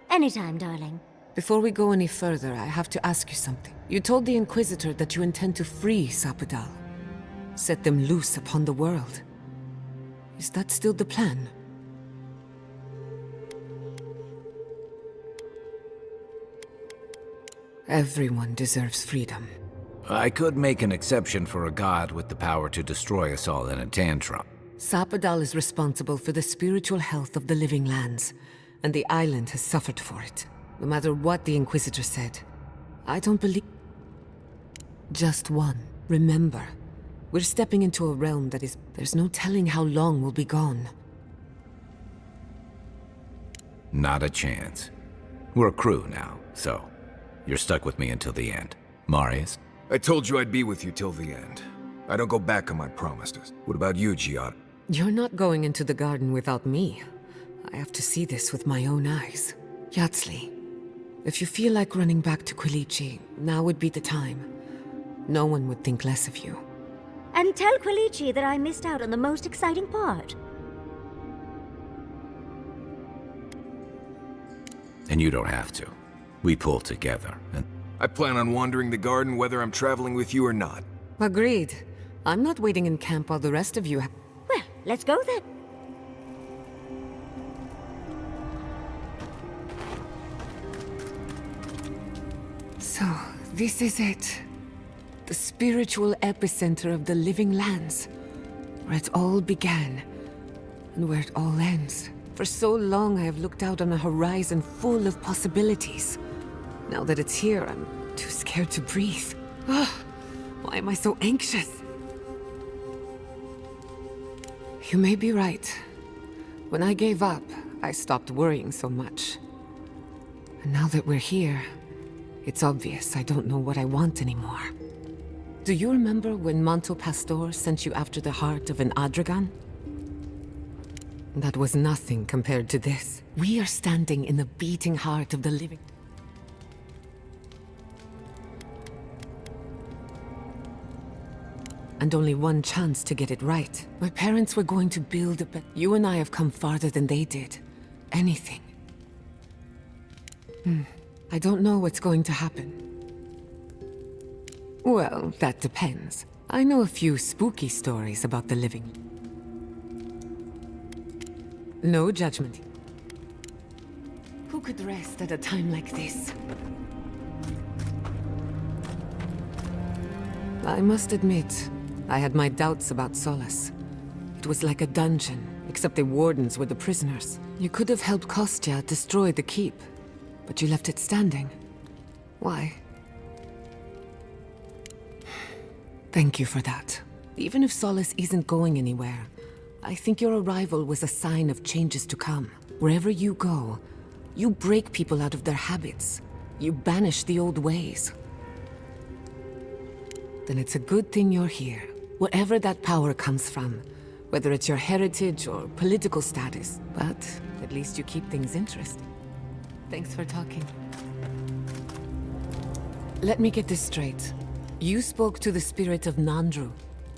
Anytime, darling. Before we go any further, I have to ask you something. You told the Inquisitor that you intend to free Sapadal, set them loose upon the world. Is that still the plan? Everyone deserves freedom. I could make an exception for a god with the power to destroy us all in a tantrum. Sapadal is responsible for the spiritual health of the living lands, and the island has suffered for it. No matter what the Inquisitor said, I don't believe... Just one. Remember, we're stepping into a realm that is... There's no telling how long we'll be gone. Not a chance. We're a crew now, so... You're stuck with me until the end. Marius? I told you I'd be with you till the end. I don't go back on my promises. What about you, Giada? You're not going into the garden without me. I have to see this with my own eyes. Yatsli, if you feel like running back to Quilici, now would be the time. No one would think less of you. And tell Quilici that I missed out on the most exciting part. And you don't have to. We pull together, and... I plan on wandering the garden whether I'm traveling with you or not. Agreed. I'm not waiting in camp while the rest of you Well, let's go then. So, this is it. The spiritual epicenter of the living lands. Where it all began, and where it all ends. For so long I have looked out on a horizon full of possibilities. Now that it's here, I'm too scared to breathe. Ugh, why am I so anxious? You may be right. When I gave up, I stopped worrying so much. And now that we're here, it's obvious I don't know what I want anymore. Do you remember when Manto Pastor sent you after the heart of an Adragan? That was nothing compared to this. We are standing in the beating heart of the living. And only one chance to get it right. My parents were going to build a You and I have come farther than they did. Anything. I don't know what's going to happen. Well, that depends. I know a few spooky stories about the living. No judgment. Who could rest at a time like this? I must admit, I had my doubts about Solace. It was like a dungeon, except the wardens were the prisoners. You could have helped Kostya destroy the keep, but you left it standing. Why? Thank you for that. Even if Solace isn't going anywhere, I think your arrival was a sign of changes to come. Wherever you go, you break people out of their habits. You banish the old ways. Then it's a good thing you're here. Wherever that power comes from, whether it's your heritage or political status, but at least you keep things interesting. Thanks for talking. Let me get this straight. You spoke to the spirit of Nandru,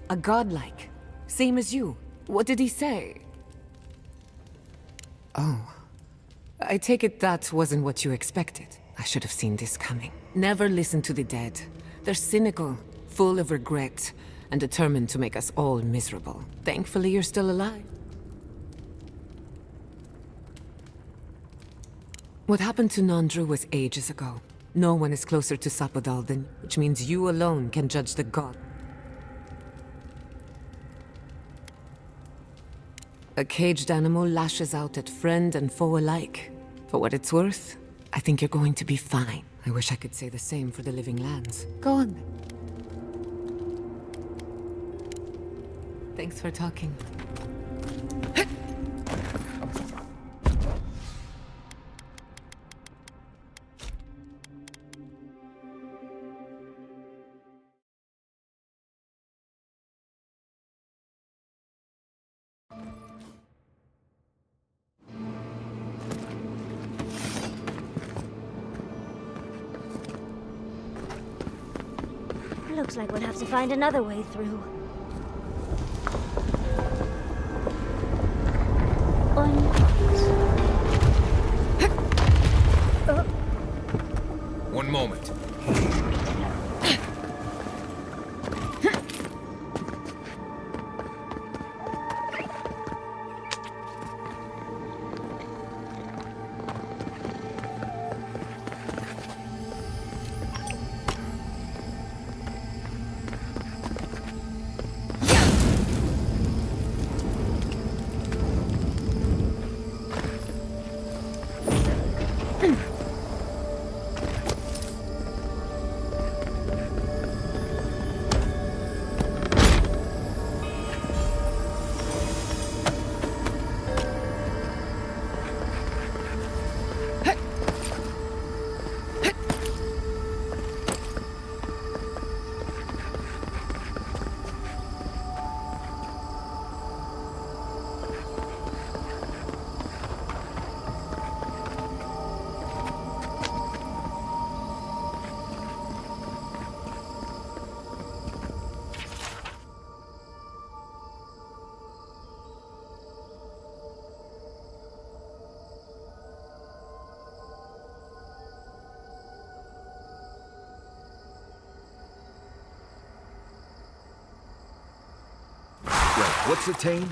a godlike, same as you. What did he say? Oh. I take it that wasn't what you expected. I should have seen this coming. Never listen to the dead. They're cynical, full of regret, and determined to make us all miserable. Thankfully, you're still alive. What happened to Nandru was ages ago. No one is closer to Sapadal than, which means you alone can judge the god. A caged animal lashes out at friend and foe alike. For what it's worth, I think you're going to be fine. I wish I could say the same for the living lands. Go on. Thanks for talking. Looks like we'll have to find another way through. One moment. What's attained?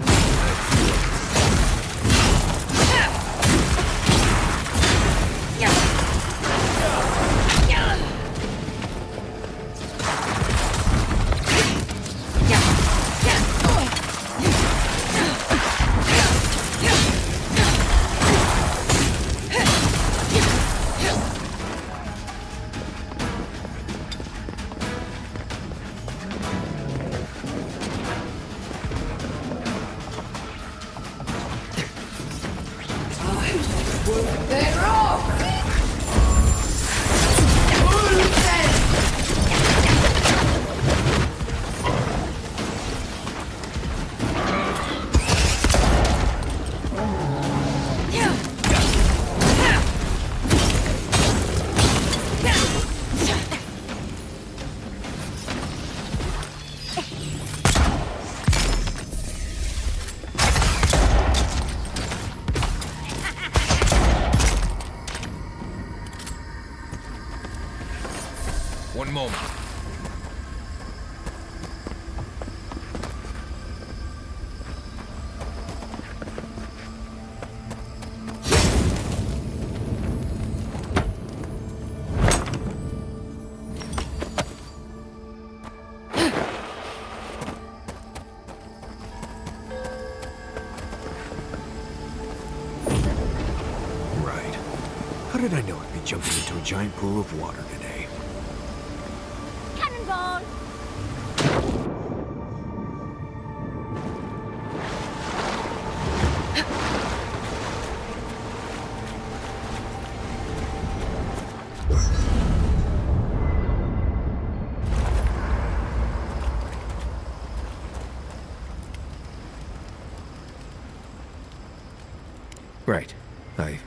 One moment. How did I know I'd be jumping into a giant pool of water today? Cannonball! Right. I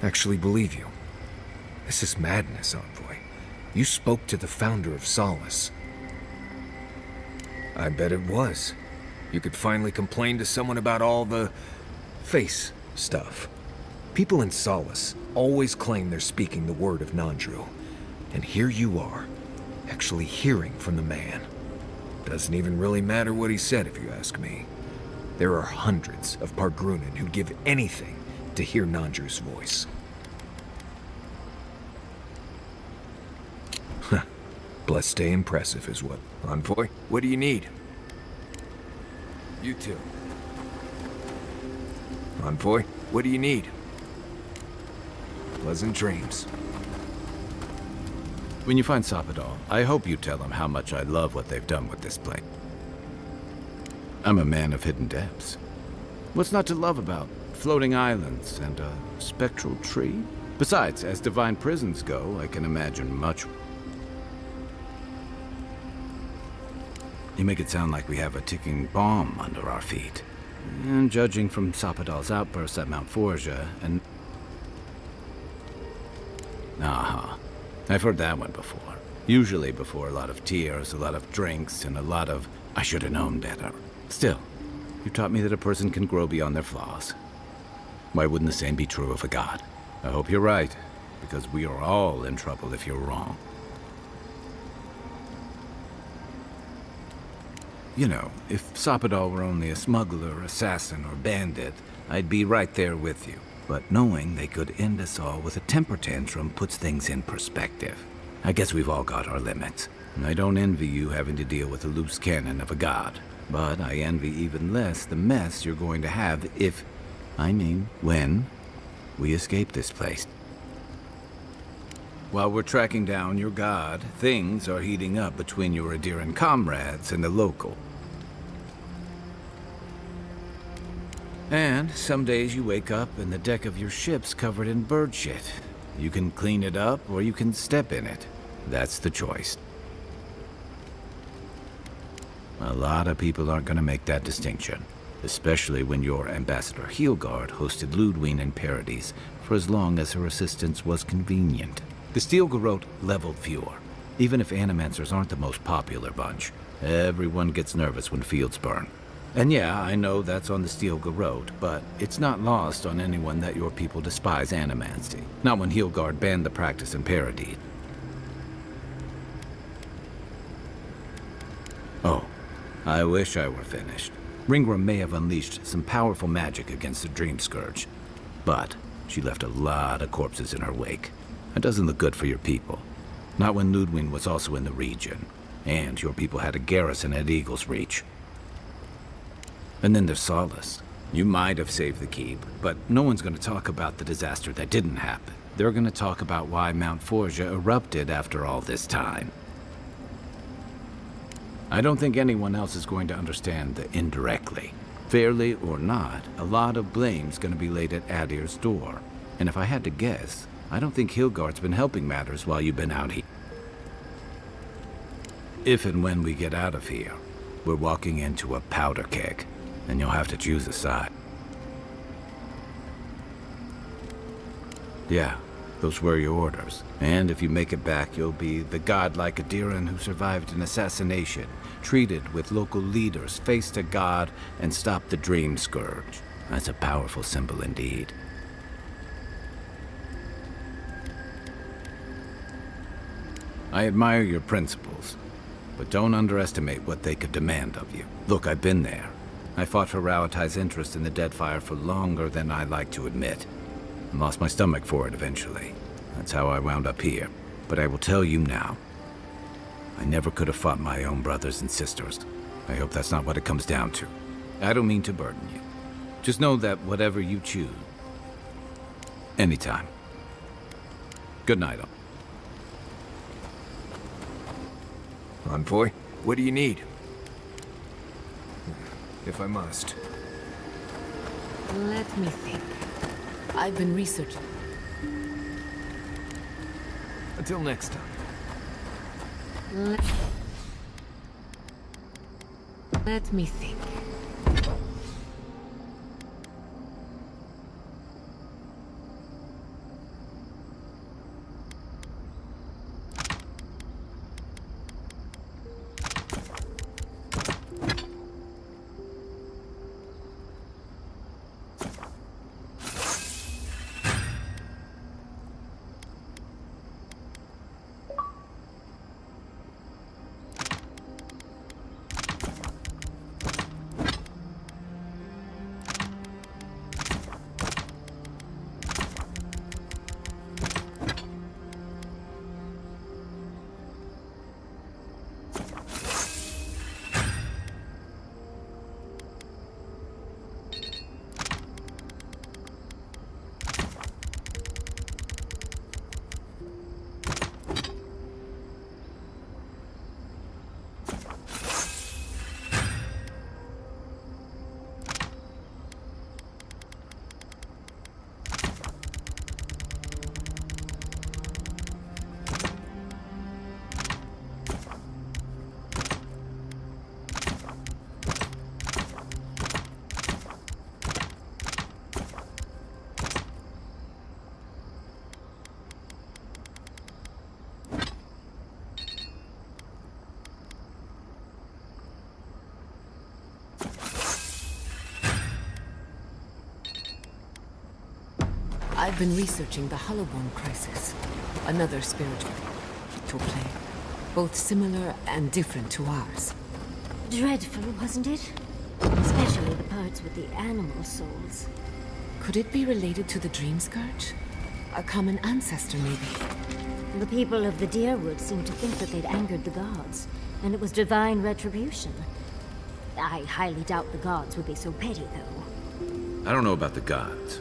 actually believe you. This is madness, Envoy. You spoke to the founder of Solace. I bet it was. You could finally complain to someone about all the face stuff. People in Solace always claim they're speaking the word of Nandru. And here you are, actually hearing from the man. Doesn't even really matter what he said, if you ask me. There are hundreds of Pargrunan who'd give anything to hear Nandru's voice. Huh. Blessed stay impressive is what. Envoy, what do you need? You too. Envoy, what do you need? Pleasant dreams. When you find Sapadal, I hope you tell him how much I love what they've done with this place. I'm a man of hidden depths. What's not to love about floating islands and a spectral tree? Besides, as divine prisons go, I can imagine much. You make it sound like we have a ticking bomb under our feet. And judging from Sapadal's outbursts at Mount Forja, and... Uh-huh. I've heard that one before. Usually before a lot of tears, a lot of drinks, and a lot of, I should have known better. Still, you taught me that a person can grow beyond their flaws. Why wouldn't the same be true of a god? I hope you're right, because we are all in trouble if you're wrong. You know, if Sapadal were only a smuggler, assassin, or bandit, I'd be right there with you. But knowing they could end us all with a temper tantrum puts things in perspective. I guess we've all got our limits. And I don't envy you having to deal with a loose cannon of a god. But I envy even less the mess you're going to have if, when, we escape this place. While we're tracking down your god, things are heating up between your Adiran comrades and the local. And some days you wake up and the deck of your ship's covered in bird shit. You can clean it up or you can step in it. That's the choice. A lot of people aren't going to make that distinction, especially when your Ambassador Heelguard hosted Ludwig in Paradise for as long as her assistance was convenient. The Steel Garrote leveled fewer. Even if Animancers aren't the most popular bunch, everyone gets nervous when fields burn. And yeah, I know that's on the Steel Garrote, but it's not lost on anyone that your people despise Animancy. Not when Heelguard banned the practice in Paradise. Oh, I wish I were finished. Ringra may have unleashed some powerful magic against the Dream Scourge, but she left a lot of corpses in her wake. That doesn't look good for your people. Not when Ludwig was also in the region, and your people had a garrison at Eagle's Reach. And then there's Solace. You might have saved the keep, but no one's going to talk about the disaster that didn't happen. They're going to talk about why Mount Forja erupted after all this time. I don't think anyone else is going to understand the indirectly. Fairly or not, a lot of blame's going to be laid at Adir's door. And if I had to guess, I don't think Heelguard's been helping matters while you've been out here. If and when we get out of here, we're walking into a powder keg. And you'll have to choose a side. Yeah, those were your orders. And if you make it back, you'll be the godlike Adiran who survived an assassination, treated with local leaders, faced a god, and stopped the Dream Scourge. That's a powerful symbol indeed. I admire your principles, but don't underestimate what they could demand of you. Look, I've been there. I fought for Rauatai's interest in the Deadfire for longer than I like to admit, and lost my stomach for it eventually. That's how I wound up here. But I will tell you now, I never could have fought my own brothers and sisters. I hope that's not what it comes down to. I don't mean to burden you. Just know that whatever you choose, anytime. Good night, all. Envoy, what do you need? If I must. Let me think. I've been researching. Until next time. Let me think. I've been researching the Hollowborn crisis, another spiritual play, both similar and different to ours. Dreadful, wasn't it? Especially the parts with the animal souls. Could it be related to the Dream Scourge? A common ancestor, maybe? The people of the Deerwood seemed to think that they'd angered the gods, and it was divine retribution. I highly doubt the gods would be so petty, though. I don't know about the gods,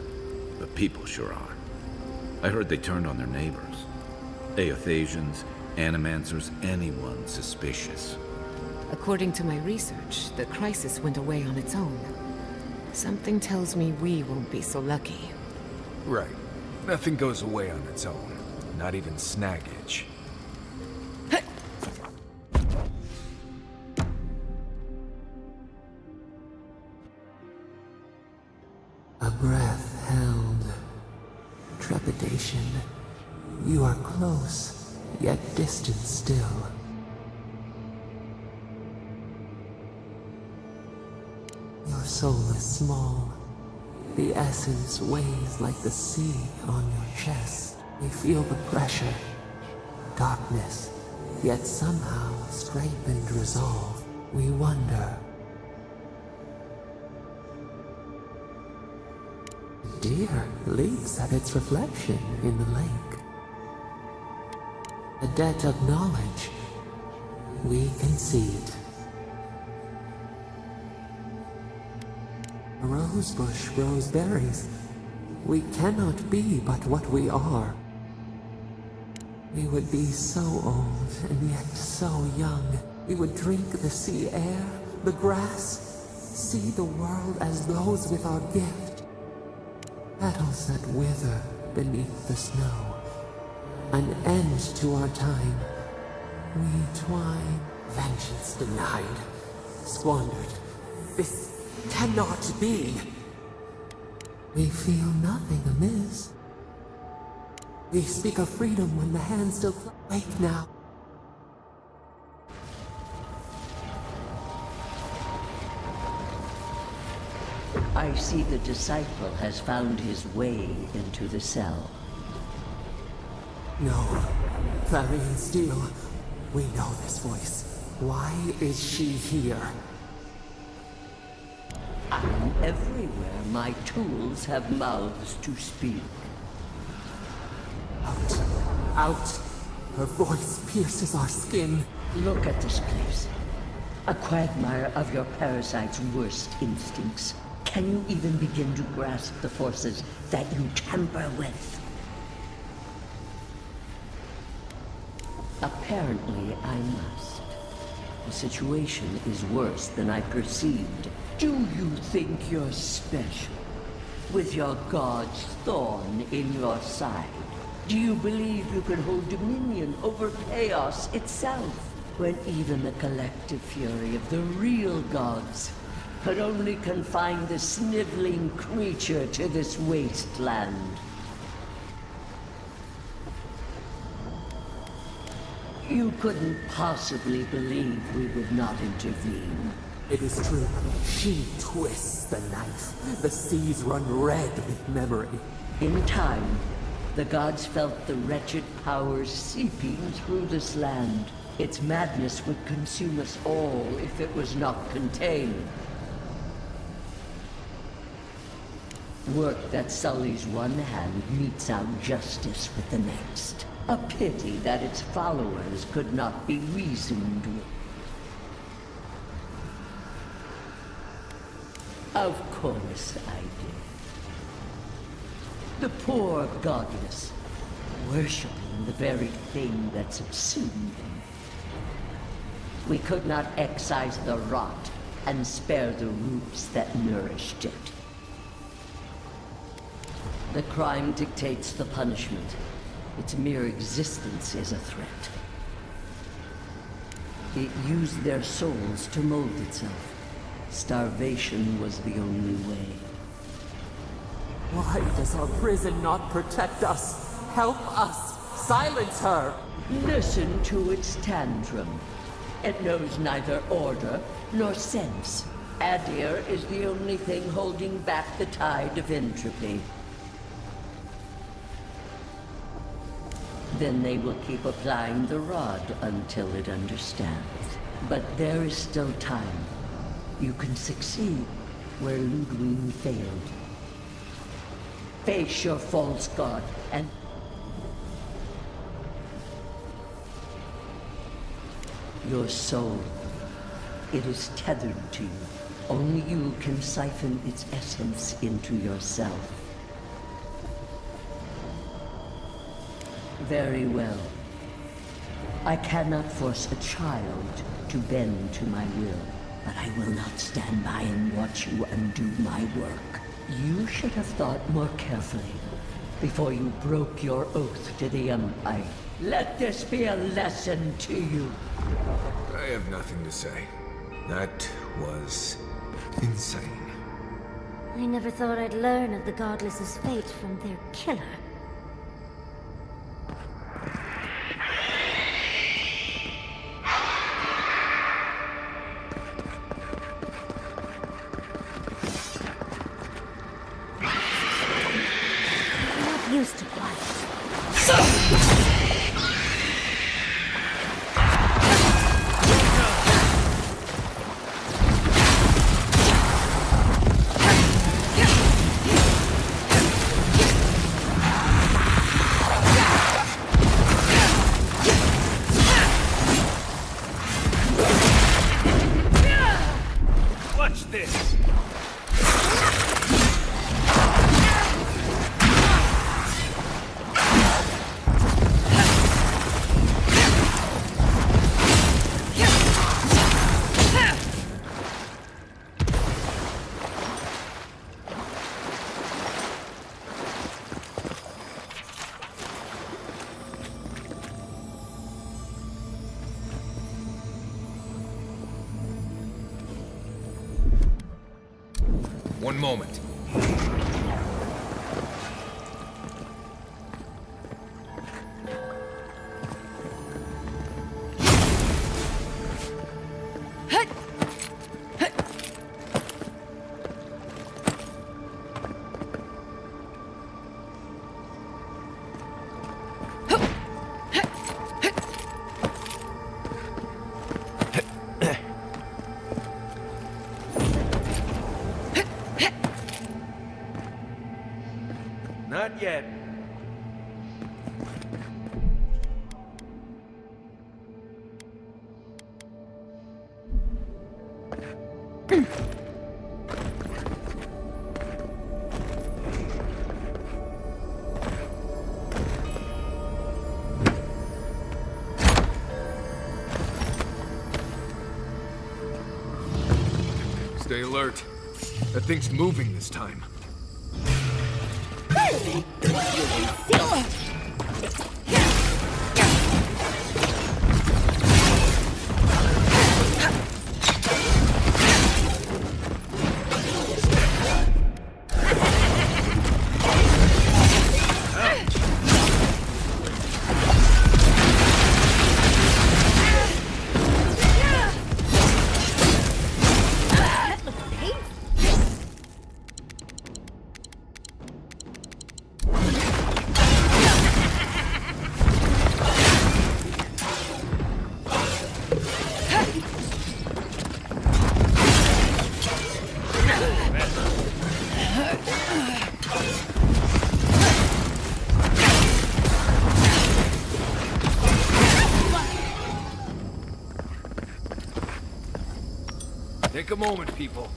but people sure are. I heard they turned on their neighbors. Aethasians, Animancers, anyone suspicious. According to my research, the crisis went away on its own. Something tells me we won't be so lucky. Right. Nothing goes away on its own. Not even snaggage. A breath held. Trepidation. You are close, yet distant still. Your soul is small. The essence weighs like the sea on your chest. We feel the pressure. Darkness, yet somehow strengthened resolve. We wonder. Deer leaps at its reflection in the lake. A debt of knowledge. We concede. A rose bush grows berries. We cannot be but what we are. We would be so old and yet so young. We would drink the sea air, the grass, see the world as those with our gift. Petals that wither beneath the snow. An end to our time. We twine. Vengeance denied. Squandered. This cannot be. We feel nothing amiss. We speak of freedom when the hand still wake now. I see the disciple has found his way into the cell. No, Farian Steel, we know this voice. Why is she here? I'm everywhere my tools have mouths to speak. Out. Out. Her voice pierces our skin. Look at this place. A quagmire of your parasite's worst instincts. Can you even begin to grasp the forces that you tamper with? Apparently, I must. The situation is worse than I perceived. Do you think you're special? With your god's thorn in your side? Do you believe you can hold dominion over chaos itself? When even the collective fury of the real gods could only confine the sniveling creature to this wasteland. You couldn't possibly believe we would not intervene. It is true. She twists the knife. The seas run red with memory. In time, the gods felt the wretched powers seeping through this land. Its madness would consume us all if it was not contained. Work that sullies one hand metes out justice with the next. A pity that its followers could not be reasoned with. Of course I did. The poor godless, worshipping the very thing that subsumed them. We could not excise the rot and spare the roots that nourished it. The crime dictates the punishment. Its mere existence is a threat. It used their souls to mold itself. Starvation was the only way. Why does our prison not protect us? Help us! Silence her! Listen to its tantrum. It knows neither order nor sense. Adir is the only thing holding back the tide of entropy. Then they will keep applying the rod until it understands. But there is still time. You can succeed where Ludwig failed. Face your false god and... Your soul. It is tethered to you. Only you can siphon its essence into yourself. Very well. I cannot force a child to bend to my will, but I will not stand by and watch you undo my work. You should have thought more carefully before you broke your oath to the Empire. Let this be a lesson to you. I have nothing to say. That was insane. I never thought I'd learn of the Godless's fate from their killer. Used to quiet. Watch this! One moment. Stay alert. That thing's moving this time. Take a moment, people.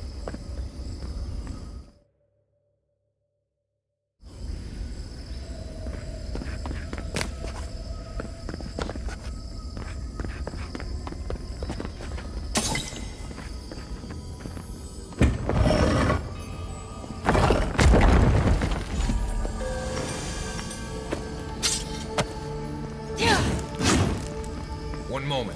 One moment.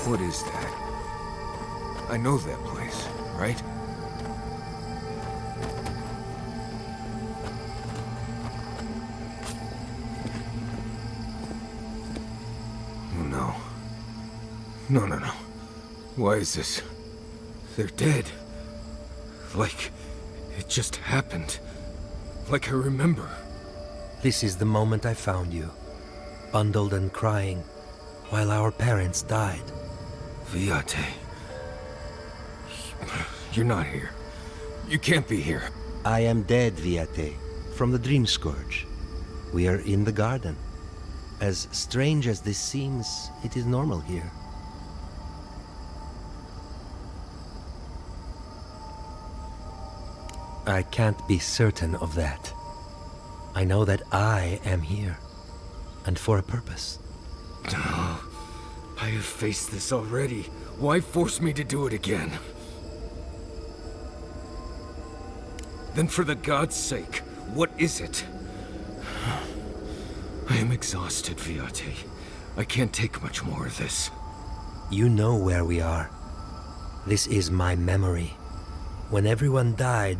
What is that? I know that place, right? Oh no. No. Why is this? They're dead. Like it just happened. Like I remember. This is the moment I found you, bundled and crying, while our parents died. Viate. You're not here. You can't be here. I am dead, Viate, from the Dream Scourge. We are in the garden. As strange as this seems, it is normal here. I can't be certain of that. I know that I am here, and for a purpose. Oh, I have faced this already. Why force me to do it again? Then for the gods' sake, what is it? I am exhausted, Viate. I can't take much more of this. You know where we are. This is my memory. When everyone died,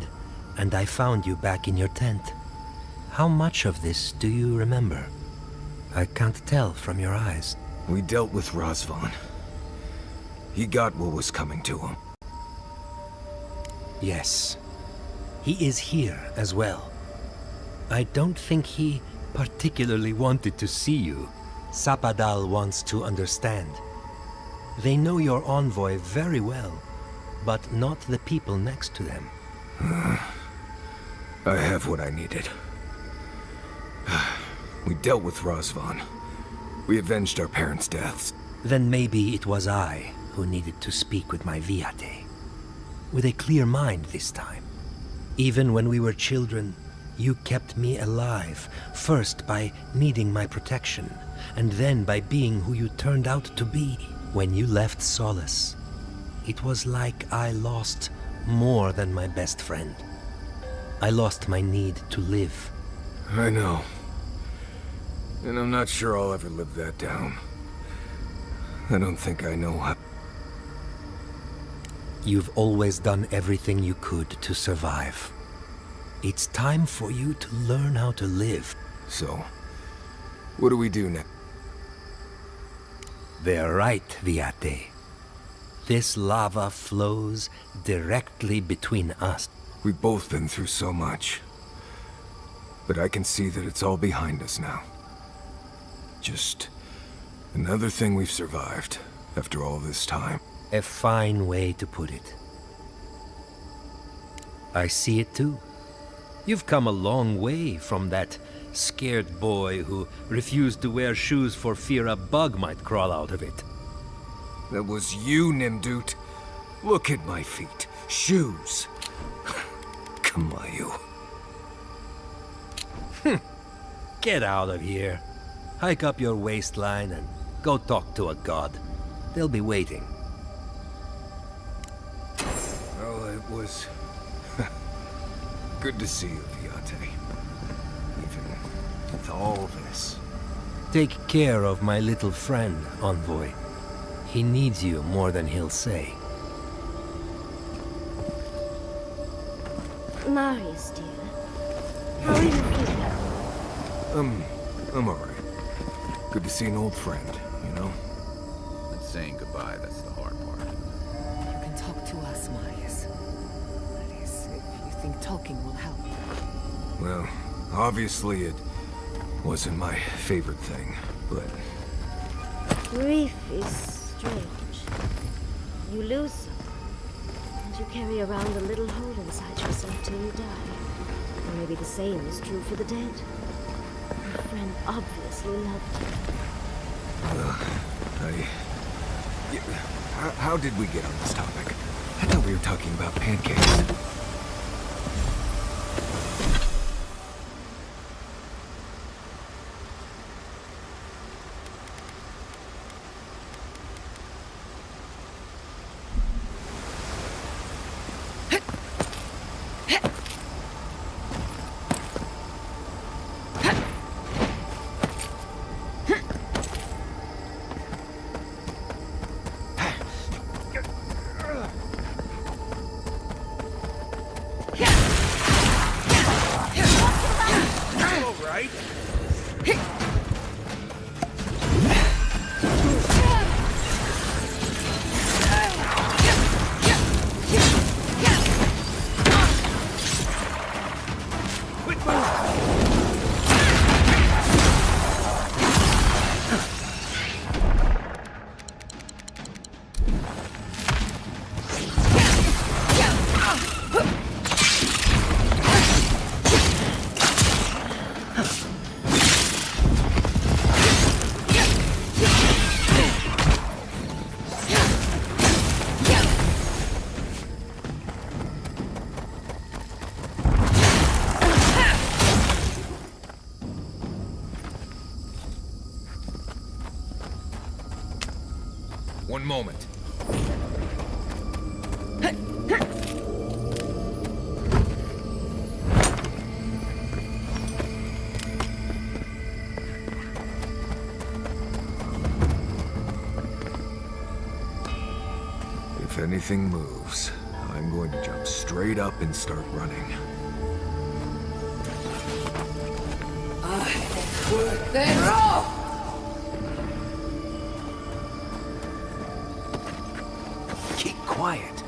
and I found you back in your tent. How much of this do you remember? I can't tell from your eyes. We dealt with Razvan. He got what was coming to him. Yes. He is here as well. I don't think he particularly wanted to see you. Sapadal wants to understand. They know your envoy very well, but not the people next to them. I have what I needed. We dealt with Razvan. We avenged our parents' deaths. Then maybe it was I who needed to speak with my Viate. With a clear mind this time. Even when we were children, you kept me alive, first by needing my protection, and then by being who you turned out to be. When you left Solace, it was like I lost more than my best friend. I lost my need to live. I know. And I'm not sure I'll ever live that down. I don't think I know how. You've always done everything you could to survive. It's time for you to learn how to live. So, what do we do next? They're right, Viate. This lava flows directly between us. We've both been through so much. But I can see that it's all behind us now. Just another thing we've survived after all this time. A fine way to put it. I see it too. You've come a long way from that scared boy who refused to wear shoes for fear a bug might crawl out of it. That was you, Nimdut. Look at my feet. Shoes. Kamayu. Get out of here. Hike up your waistline and go talk to a god. They'll be waiting. Well, it was good to see you, Viate. Even with all this. Take care of my little friend, Envoy. He needs you more than he'll say. Marius, dear. How are you feeling? I'm alright. Good to see an old friend, you know? And saying goodbye, that's the hard part. You can talk to us, Marius. That is, if you think talking will help. Well, obviously it wasn't my favorite thing, but... Grief is strange. You lose someone, and you carry around a little hole inside yourself till you die. Or maybe the same is true for the dead. Your friend obviously loved you. How did we get on this topic? I thought we were talking about pancakes. One moment. If anything moves, I'm going to jump straight up and start running. Keep quiet.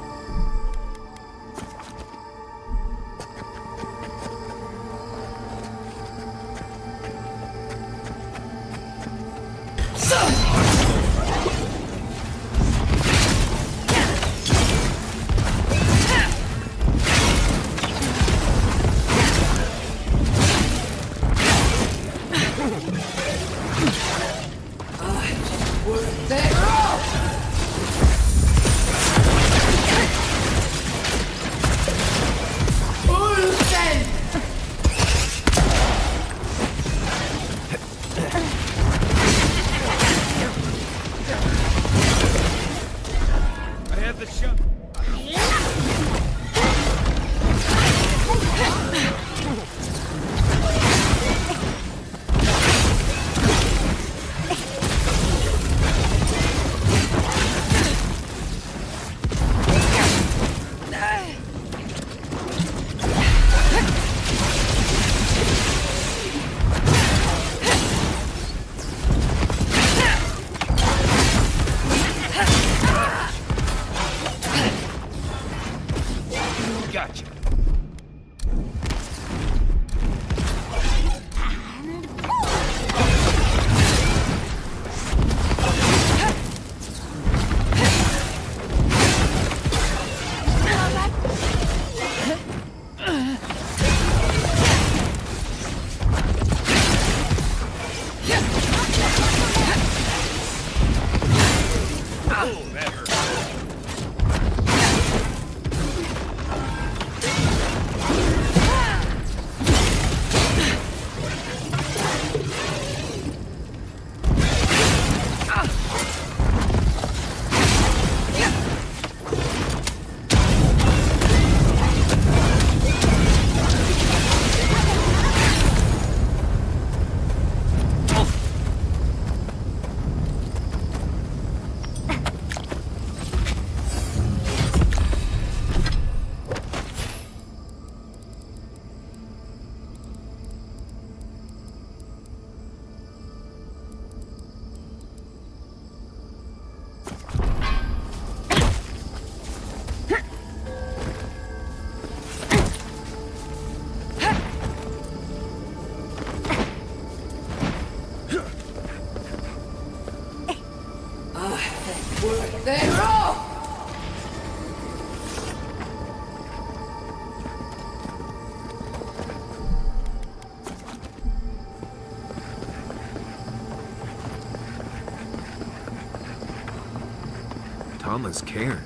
Tama's cairn.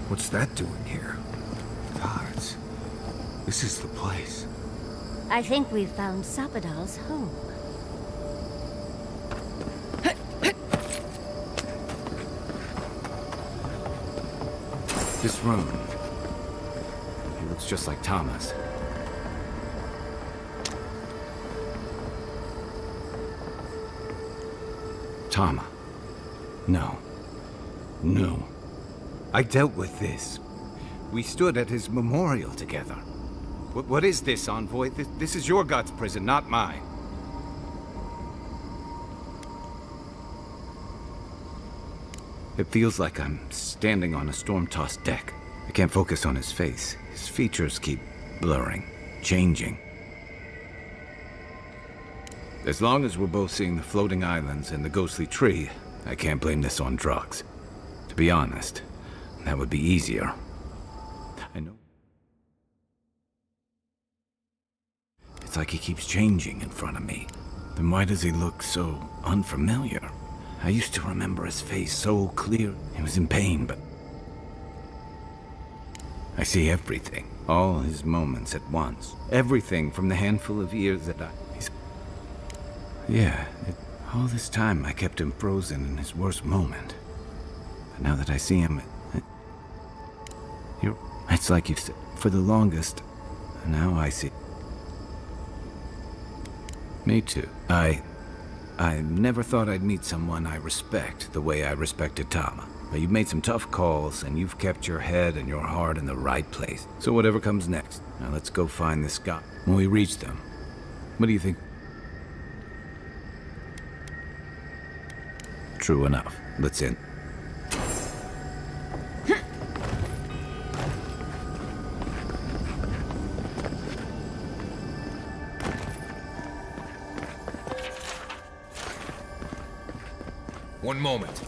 What's that doing here? Gods. This is the place. I think we've found Sapadal's home. This room. It looks just like Tama's. Tama. No. No. I dealt with this. We stood at his memorial together. What is this, Envoy? This is your god's prison, not mine. It feels like I'm standing on a storm-tossed deck. I can't focus on his face. His features keep blurring, changing. As long as we're both seeing the floating islands and the ghostly tree, I can't blame this on drugs. To be honest, that would be easier. I know. It's like he keeps changing in front of me. Then why does he look so unfamiliar? I used to remember his face so clear. He was in pain, but I see everything. All his moments at once. Everything from the handful of years that all this time I kept him frozen in his worst moment. But now that I see him, it's like you've said, for the longest, and now I see. Me too. I never thought I'd meet someone I respect the way I respected Tama. But you've made some tough calls, and you've kept your head and your heart in the right place. So whatever comes next, now let's go find this guy. When we reach them, what do you think? True enough. Let's in. One moment.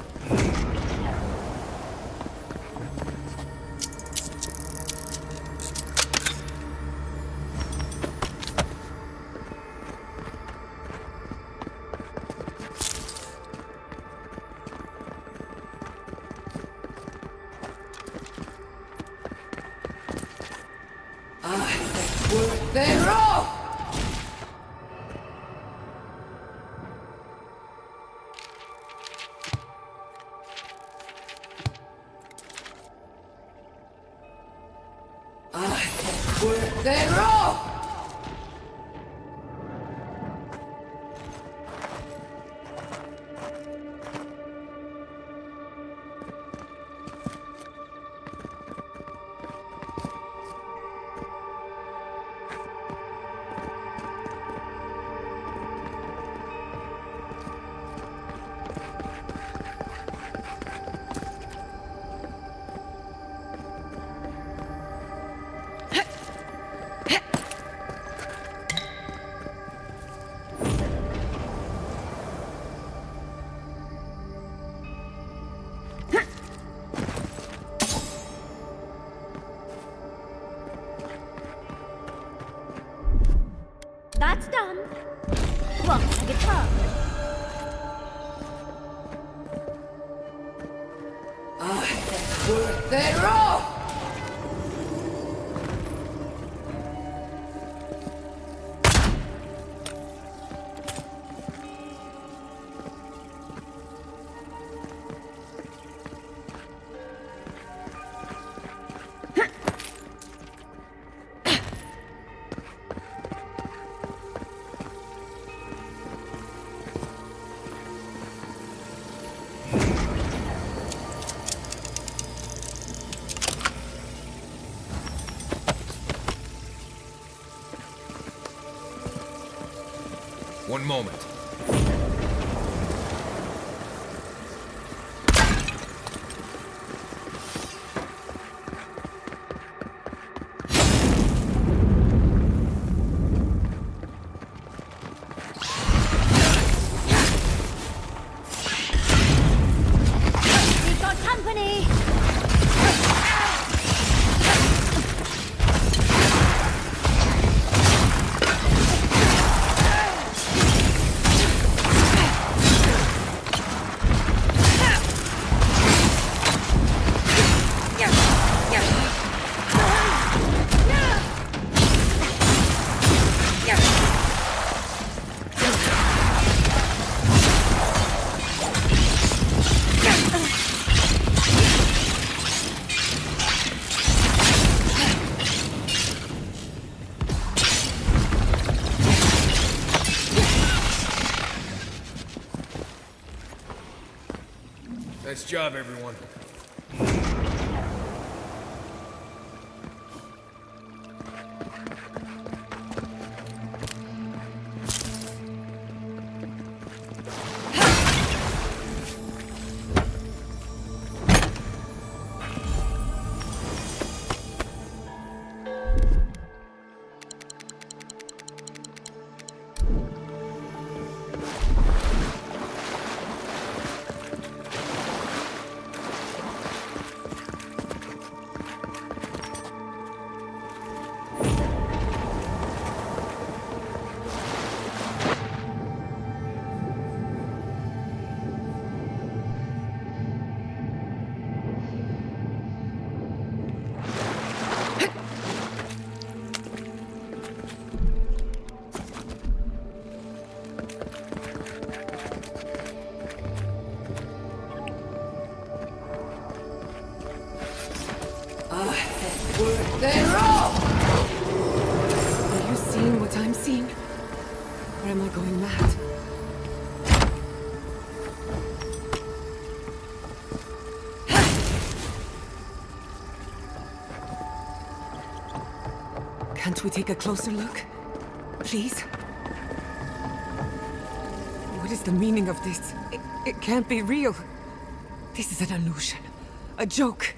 They're off! They're off! That's done. Well, a guitar. They're off! One moment. We've got company! Nice job, everyone. Are you seeing what I'm seeing? Or am I going mad? Can't we take a closer look? Please? What is the meaning of this? It can't be real. This is an illusion. A joke.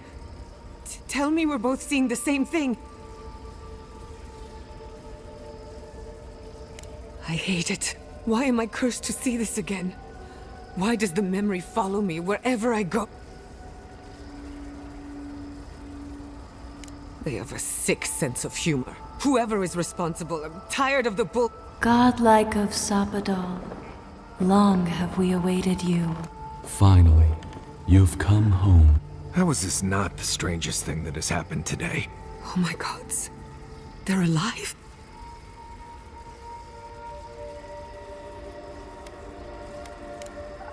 Tell me we're both seeing the same thing. I hate it. Why am I cursed to see this again? Why does the memory follow me wherever I go? They have a sick sense of humor. Whoever is responsible, I'm tired of the bull. Godlike of Sapadal, long have we awaited you. Finally, you've come home. How is this not the strangest thing that has happened today? Oh my gods. They're alive?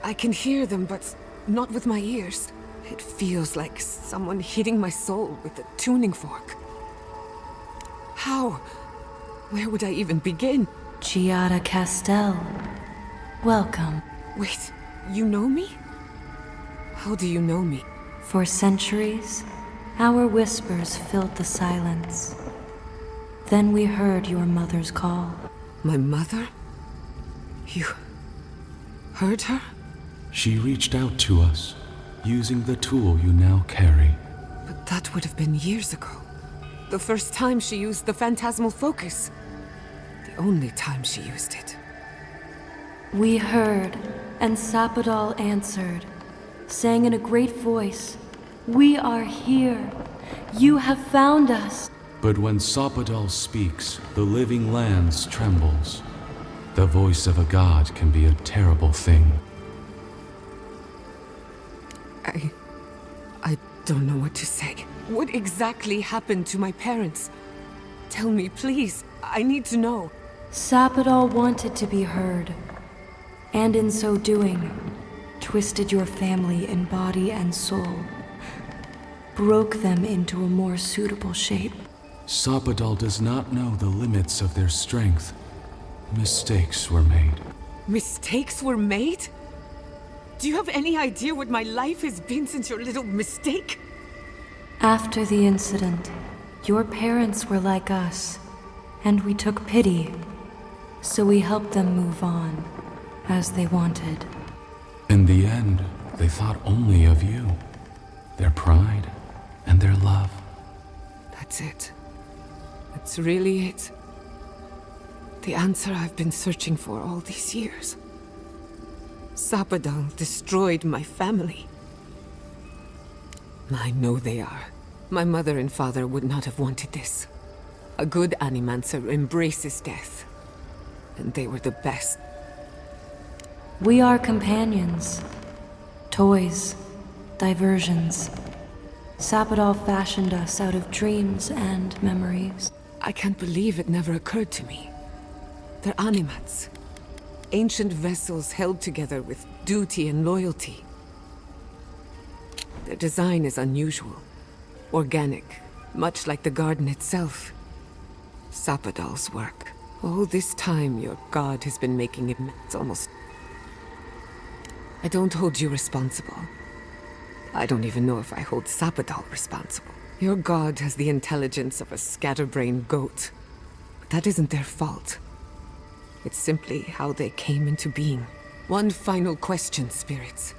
I can hear them, but not with my ears. It feels like someone hitting my soul with a tuning fork. How? Where would I even begin? Giada Castel, welcome. Wait, you know me? How do you know me? For centuries, our whispers filled the silence. Then we heard your mother's call. My mother? You heard her? She reached out to us, using the tool you now carry. But that would have been years ago. The first time she used the phantasmal focus. The only time she used it. We heard, and Sapadal answered, saying in a great voice, "We are here. You have found us." But when Sapadal speaks, the living lands trembles. The voice of a god can be a terrible thing. I don't know what to say. What exactly happened to my parents? Tell me, please. I need to know. Sapadal wanted to be heard, and in so doing, twisted your family in body and soul, broke them into a more suitable shape. Sapadal does not know the limits of their strength. Mistakes were made. Mistakes were made? Do you have any idea what my life has been since your little mistake? After the incident, your parents were like us, and we took pity, so we helped them move on, as they wanted. In the end, they thought only of you, their pride, and their love. That's it. That's really it. The answer I've been searching for all these years. Sapadal destroyed my family. I know they are. My mother and father would not have wanted this. A good animancer embraces death. And they were the best. We are companions. Toys. Diversions. Sapadal fashioned us out of dreams and memories. I can't believe it never occurred to me. They're animats. Ancient vessels held together with duty and loyalty. Their design is unusual. Organic, much like the garden itself. Sapadal's work. All this time, your god has been making it almost... I don't hold you responsible. I don't even know if I hold Sapadal responsible. Your god has the intelligence of a scatterbrained goat. But that isn't their fault. It's simply how they came into being. One final question, spirits.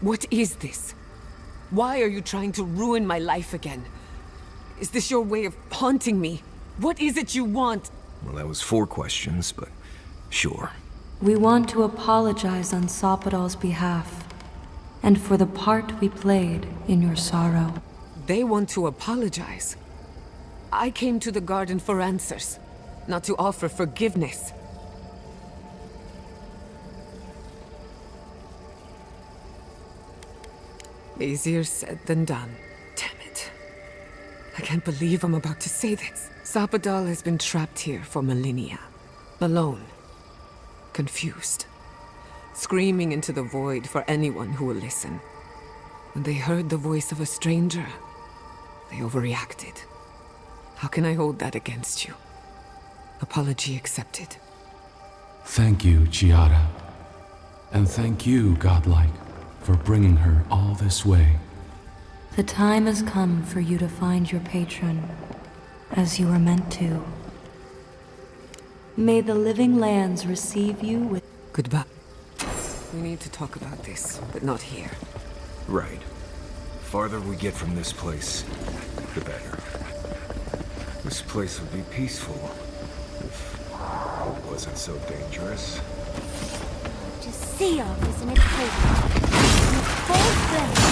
What is this? Why are you trying to ruin my life again? Is this your way of haunting me? What is it you want? Well, that was 4 questions, but sure. We want to apologize on Sapadal's behalf, and for the part we played in your sorrow. They want to apologize. I came to the garden for answers, not to offer forgiveness. Easier said than done. Damn it. I can't believe I'm about to say this. Sapadal has been trapped here for millennia. Alone. Confused. Screaming into the void for anyone who will listen. When they heard the voice of a stranger, they overreacted. How can I hold that against you? Apology accepted. Thank you, Chiara. And thank you, Godlike, for bringing her all this way. The time has come for you to find your patron, as you were meant to. May the living lands receive you with... Goodbye. We need to talk about this, but not here. Right. Farther we get from this place, the better. This place would be peaceful if it wasn't so dangerous. To see all this in its total. In its full strength.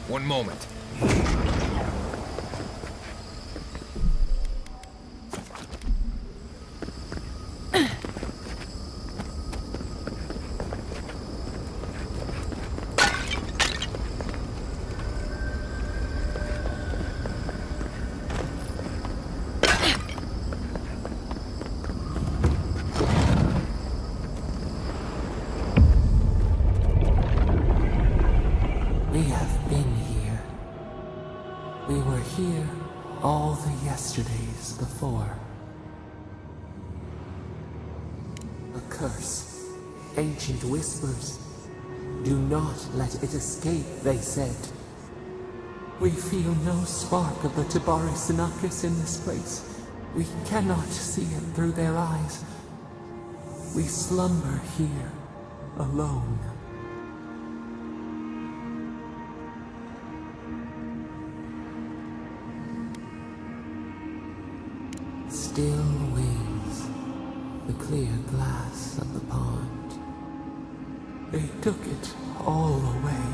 One moment. We have been here. We were here all the yesterdays before. A curse. Ancient whispers. Do not let it escape, they said. We feel no spark of the Tabari Sinakis in this place. We cannot see it through their eyes. We slumber here, alone. Still wings, the clear glass of the pond. They took it all away.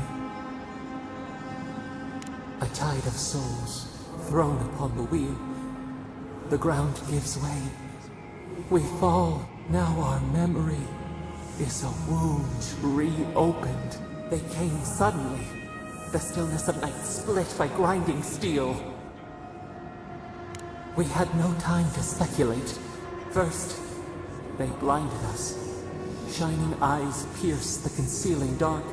A tide of souls thrown upon the wheel, The ground gives way. We fall. Now our memory is a wound reopened. They came suddenly. The stillness of night split by grinding steel. We had no time to speculate. First, they blinded us. Shining eyes pierced the concealing dark.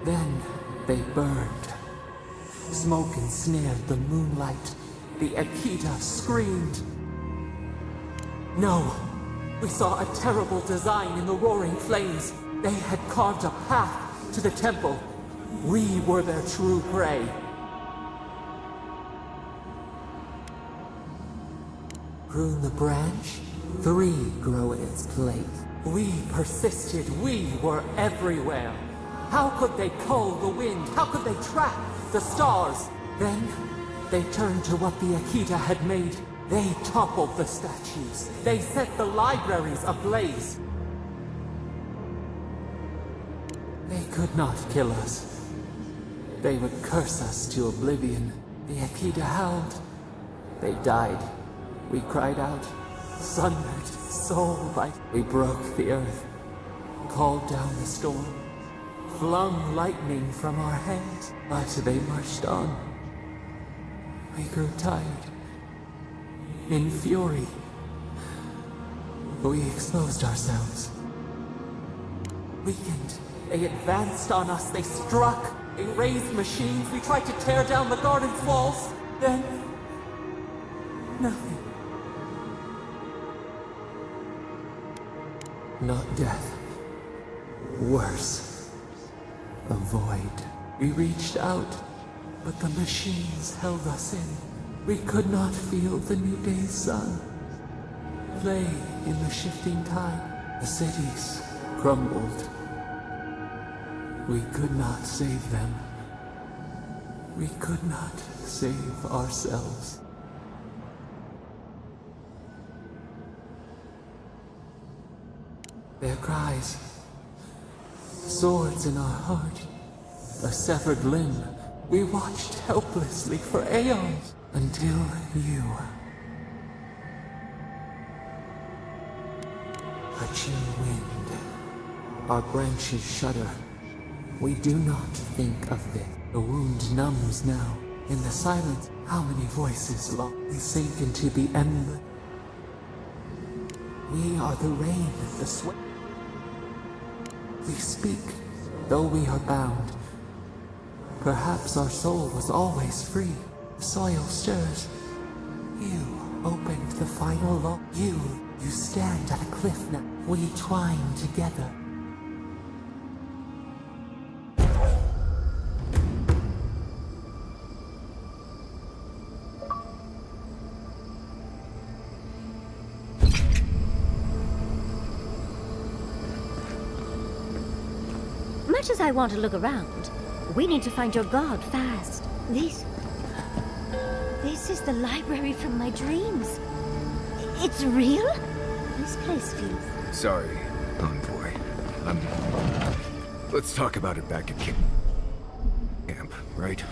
Then they burned. Smoke ensnared the moonlight. The Akita screamed. No! We saw a terrible design in the roaring flames. They had carved a path to the temple. We were their true prey. Prune the branch, 3 grow in its place. We persisted, we were everywhere. How could they cull the wind? How could they track the stars? Then, they turned to what the Akita had made. They toppled the statues. They set the libraries ablaze. They could not kill us. They would curse us to oblivion. The Akita howled. They died. We cried out, sundered, soul light. We broke the earth, called down the storm, flung lightning from our hands, but they marched on. We grew tired. In fury, we exposed ourselves. Weakened, they advanced on us, they struck. They raised machines, we tried to tear down the garden's walls. Then, nothing. Not death. Worse. A void. We reached out, but the machines held us in. We could not feel the new day's sun. Lay in the shifting tide. The cities crumbled. We could not save them. We could not save ourselves. Their cries, swords in our heart, a severed limb. We watched helplessly for aeons until you. A chill wind. Our branches shudder. We do not think of this. The wound numbs now. In the silence, how many voices long we sink into the endless. We are the rain, the sweat. We speak, though we are bound. Perhaps our soul was always free. The soil stirs. You opened the final lock. You stand at a cliff now. We twine together. Much as I want to look around, we need to find your god fast. This is the library from my dreams. It's real? This place feels... Sorry, Envoy. Let's talk about it back at camp, right?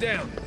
down.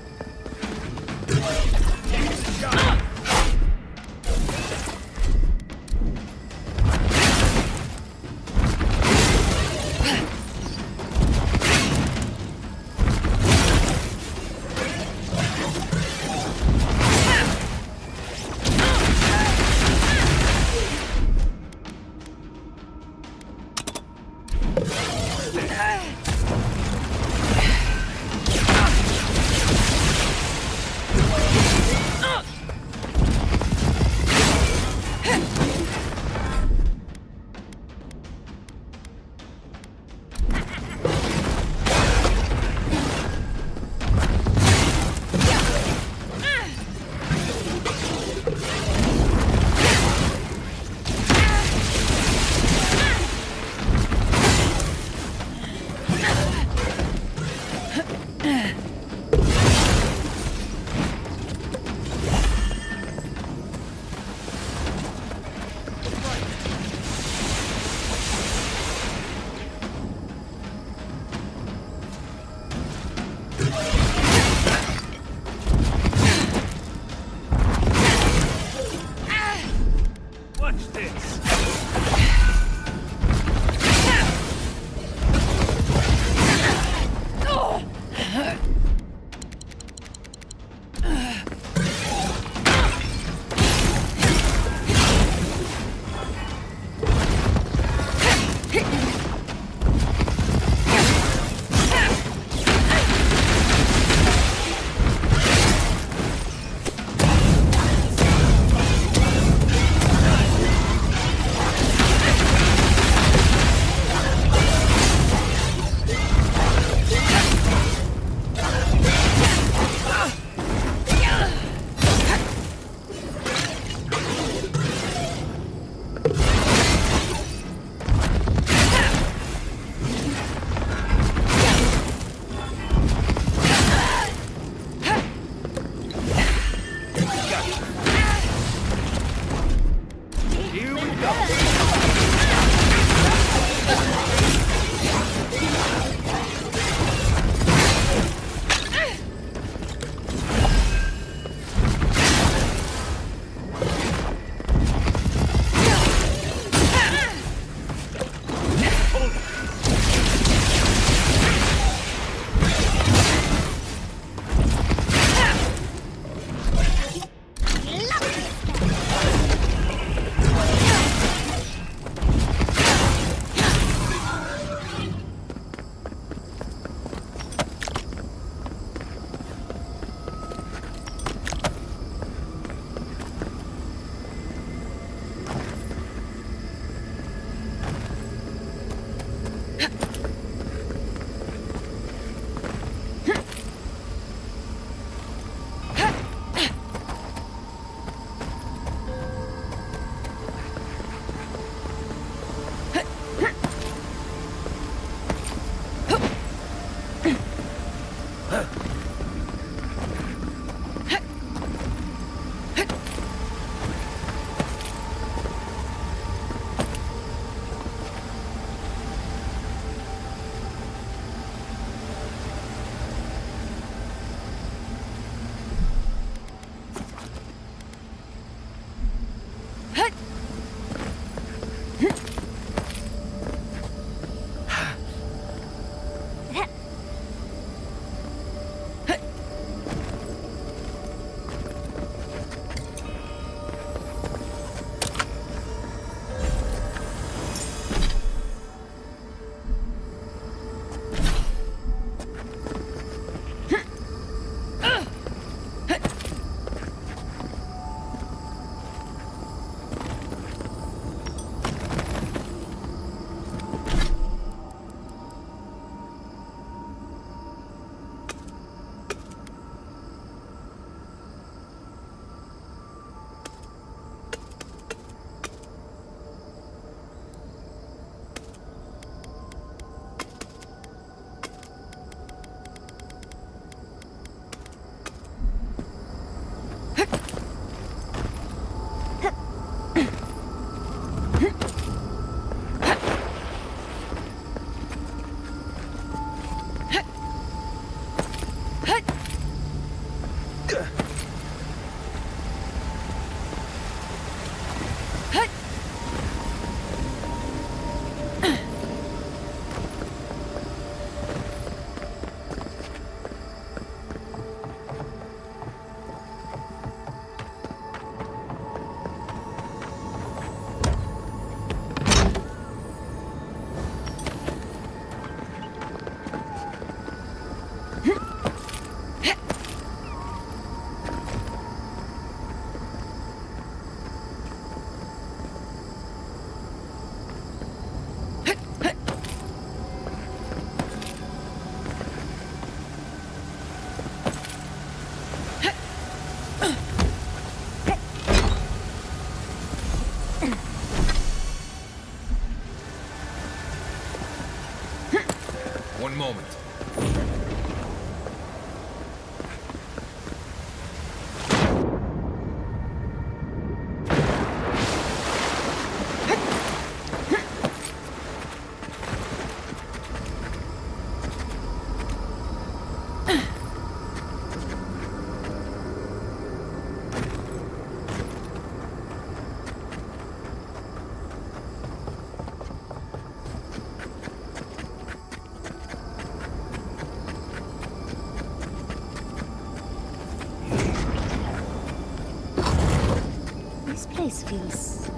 This place feels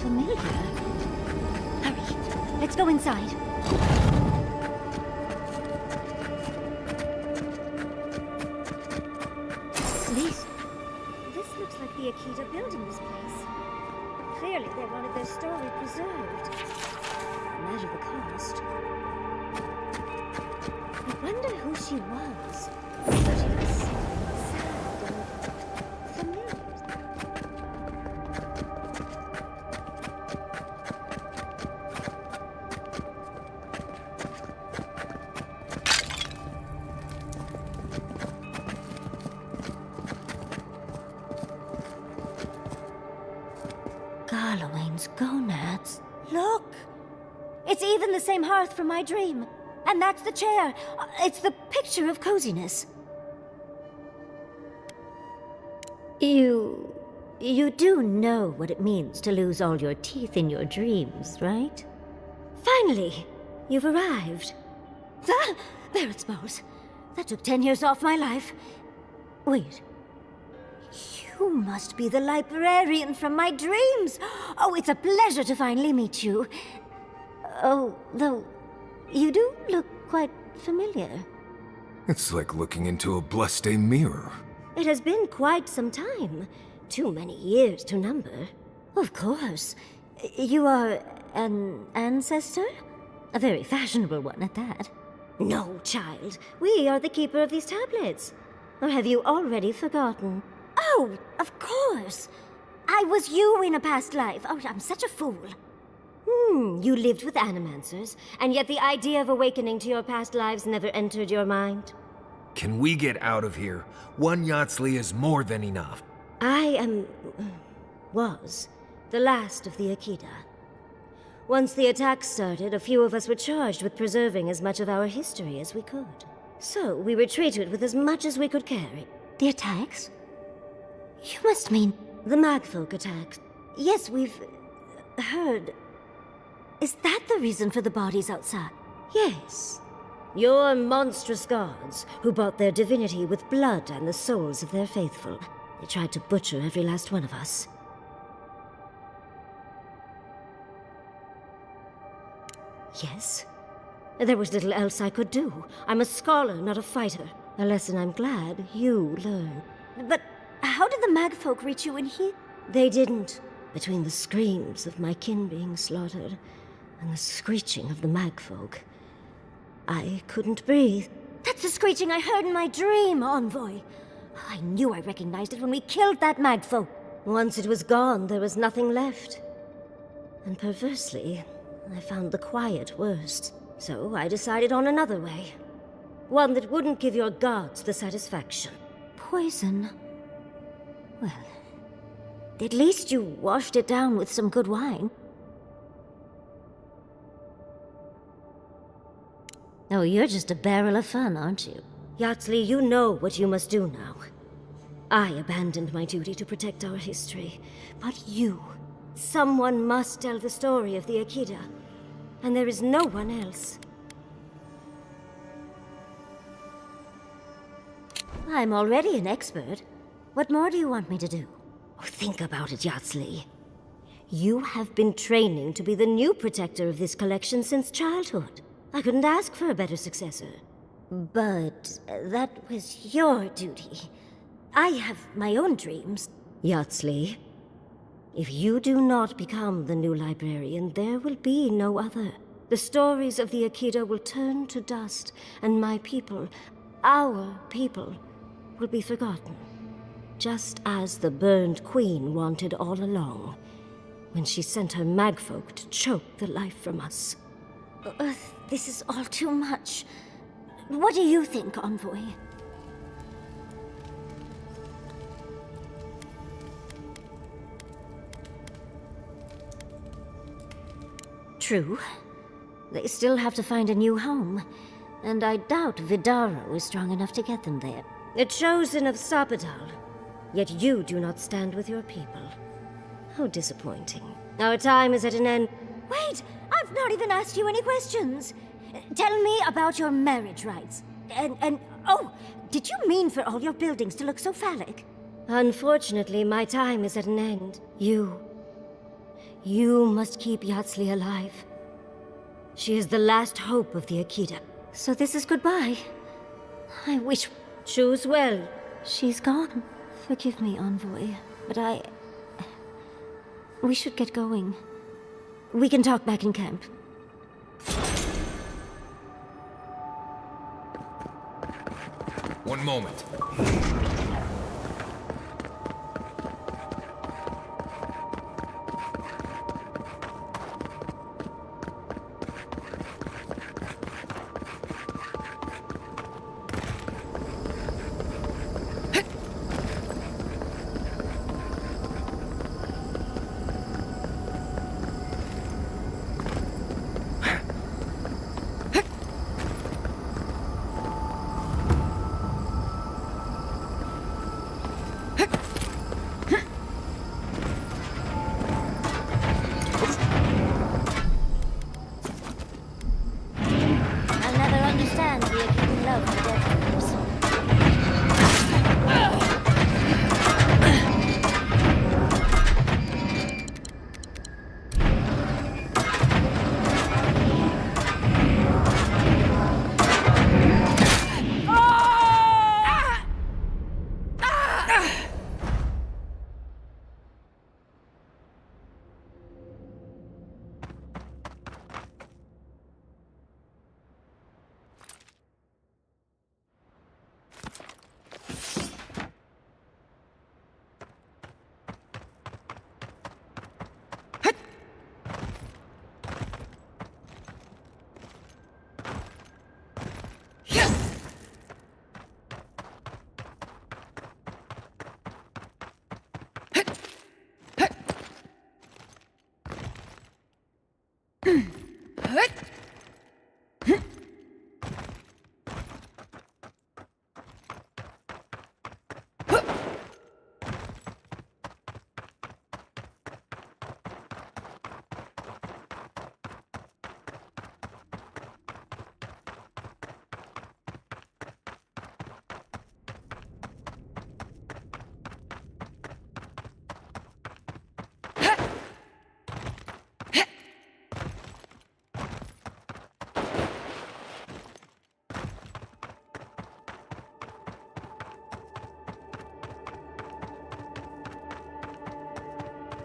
familiar. Hurry, let's go inside. This looks like the Akita building this place. Clearly they wanted their story preserved. No matter the cost. I wonder who she was. But she was sad and familiar. Garlowain's gonads. Look! It's even the same hearth from my dream. And that's the chair. It's the picture of coziness. You do know what it means to lose all your teeth in your dreams, right? Finally, you've arrived. Ah, there it smells. That took 10 years off my life. Wait. You must be the librarian from my dreams. Oh, it's a pleasure to finally meet you. Oh, though, you do look quite familiar. It's like looking into a blessed mirror. It has been quite some time. Too many years to number. Of course. You are an ancestor? A very fashionable one at that. No, child. We are the keeper of these tablets. Or have you already forgotten? Oh, of course. I was you in a past life. Oh, I'm such a fool. You lived with animancers, and yet the idea of awakening to your past lives never entered your mind. Can we get out of here? One Yatsley is more than enough. I was the last of the Akita. Once the attack started, a few of us were charged with preserving as much of our history as we could. So we retreated with as much as we could carry. The attacks? You must mean the Magfolk attacks. Yes, we've heard. Is that the reason for the bodies outside? Yes. Your monstrous gods, who bought their divinity with blood and the souls of their faithful. They tried to butcher every last one of us. Yes. There was little else I could do. I'm a scholar, not a fighter. A lesson I'm glad you learned. But how did the Magfolk reach you in here? They didn't. Between the screams of my kin being slaughtered and the screeching of the Magfolk, I couldn't breathe. That's the screeching I heard in my dream, Envoy. I knew I recognized it when we killed that Magfolk. Once it was gone, there was nothing left. And perversely, I found the quiet worst. So I decided on another way. One that wouldn't give your gods the satisfaction. Poison. Well, at least you washed it down with some good wine. Oh, you're just a barrel of fun, aren't you? Yatsley, you know what you must do now. I abandoned my duty to protect our history, but you, someone must tell the story of the Akita, and there is no one else. I'm already an expert. What more do you want me to do? Oh, think about it, Yatsley. You have been training to be the new protector of this collection since childhood. I couldn't ask for a better successor. But that was your duty. I have my own dreams. Yatsley, if you do not become the new librarian, there will be no other. The stories of the Akita will turn to dust, and my people, our people, will be forgotten. Just as the burned queen wanted all along, when she sent her Magfolk to choke the life from us. This is all too much. What do you think, Envoy? True. They still have to find a new home, and I doubt Vidaro is strong enough to get them there. A chosen of Sapadal, yet you do not stand with your people. How disappointing. Our time is at an end. Wait! I've not even asked you any questions! Tell me about your marriage rites. And oh, did you mean for all your buildings to look so phallic? Unfortunately, my time is at an end. You must keep Yatsli alive. She is the last hope of the Akita. So this is goodbye. I wish... Choose well. She's gone. Forgive me, Envoy, but we should get going. We can talk back in camp. One moment.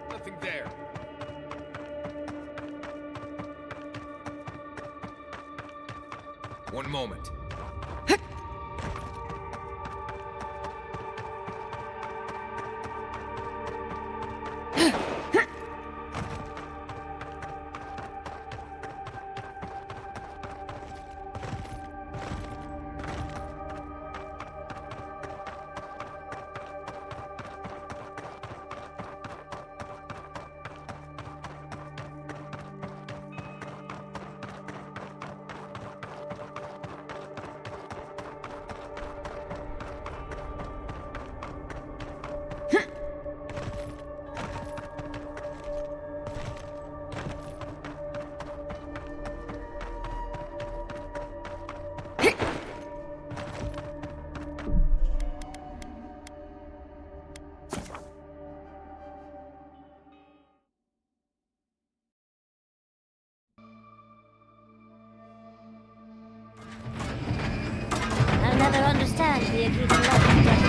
Nothing there. One moment. I'll never understand the Akita love of death.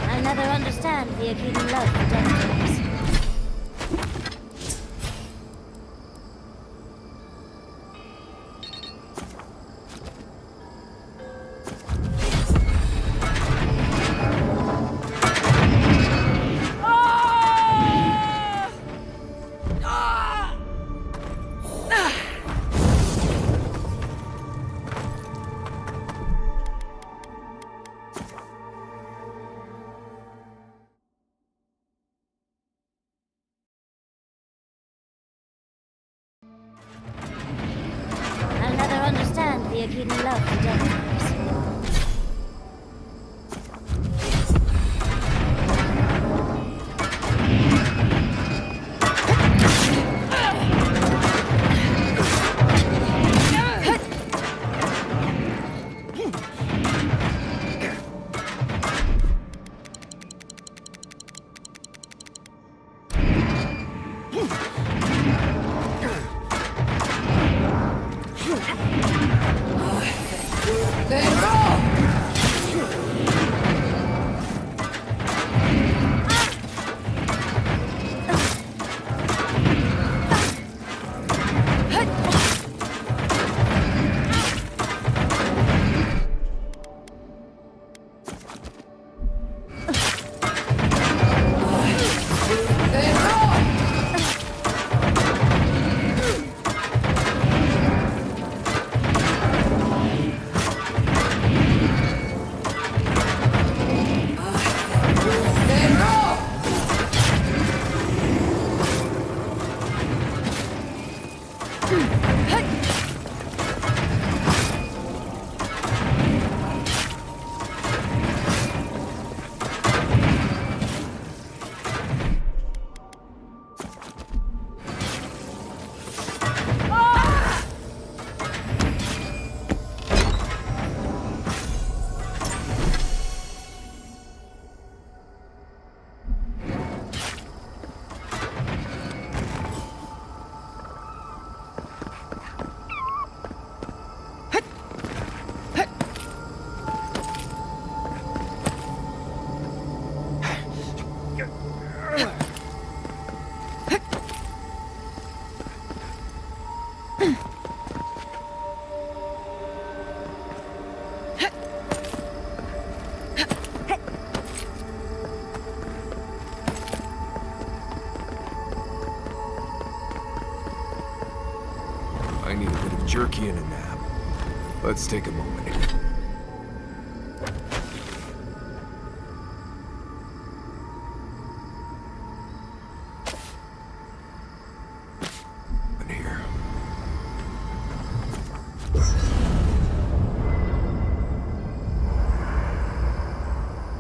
I'll never understand the Akita love for death. understand the Akhedan love for dead lives. I need a bit of jerky and a nap. Let's take a moment here. And here.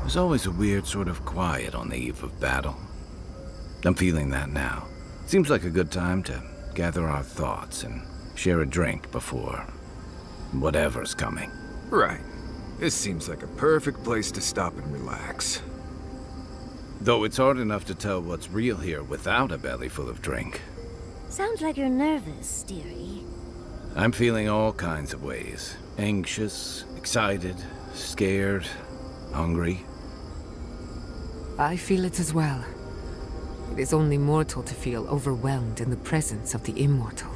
There's always a weird sort of quiet on the eve of battle. I'm feeling that now. Seems like a good time to gather our thoughts and share a drink before whatever's coming. Right. This seems like a perfect place to stop and relax. Though it's hard enough to tell what's real here without a belly full of drink. Sounds like you're nervous, dearie. I'm feeling all kinds of ways. Anxious, excited, scared, hungry. I feel it as well. It is only mortal to feel overwhelmed in the presence of the immortal.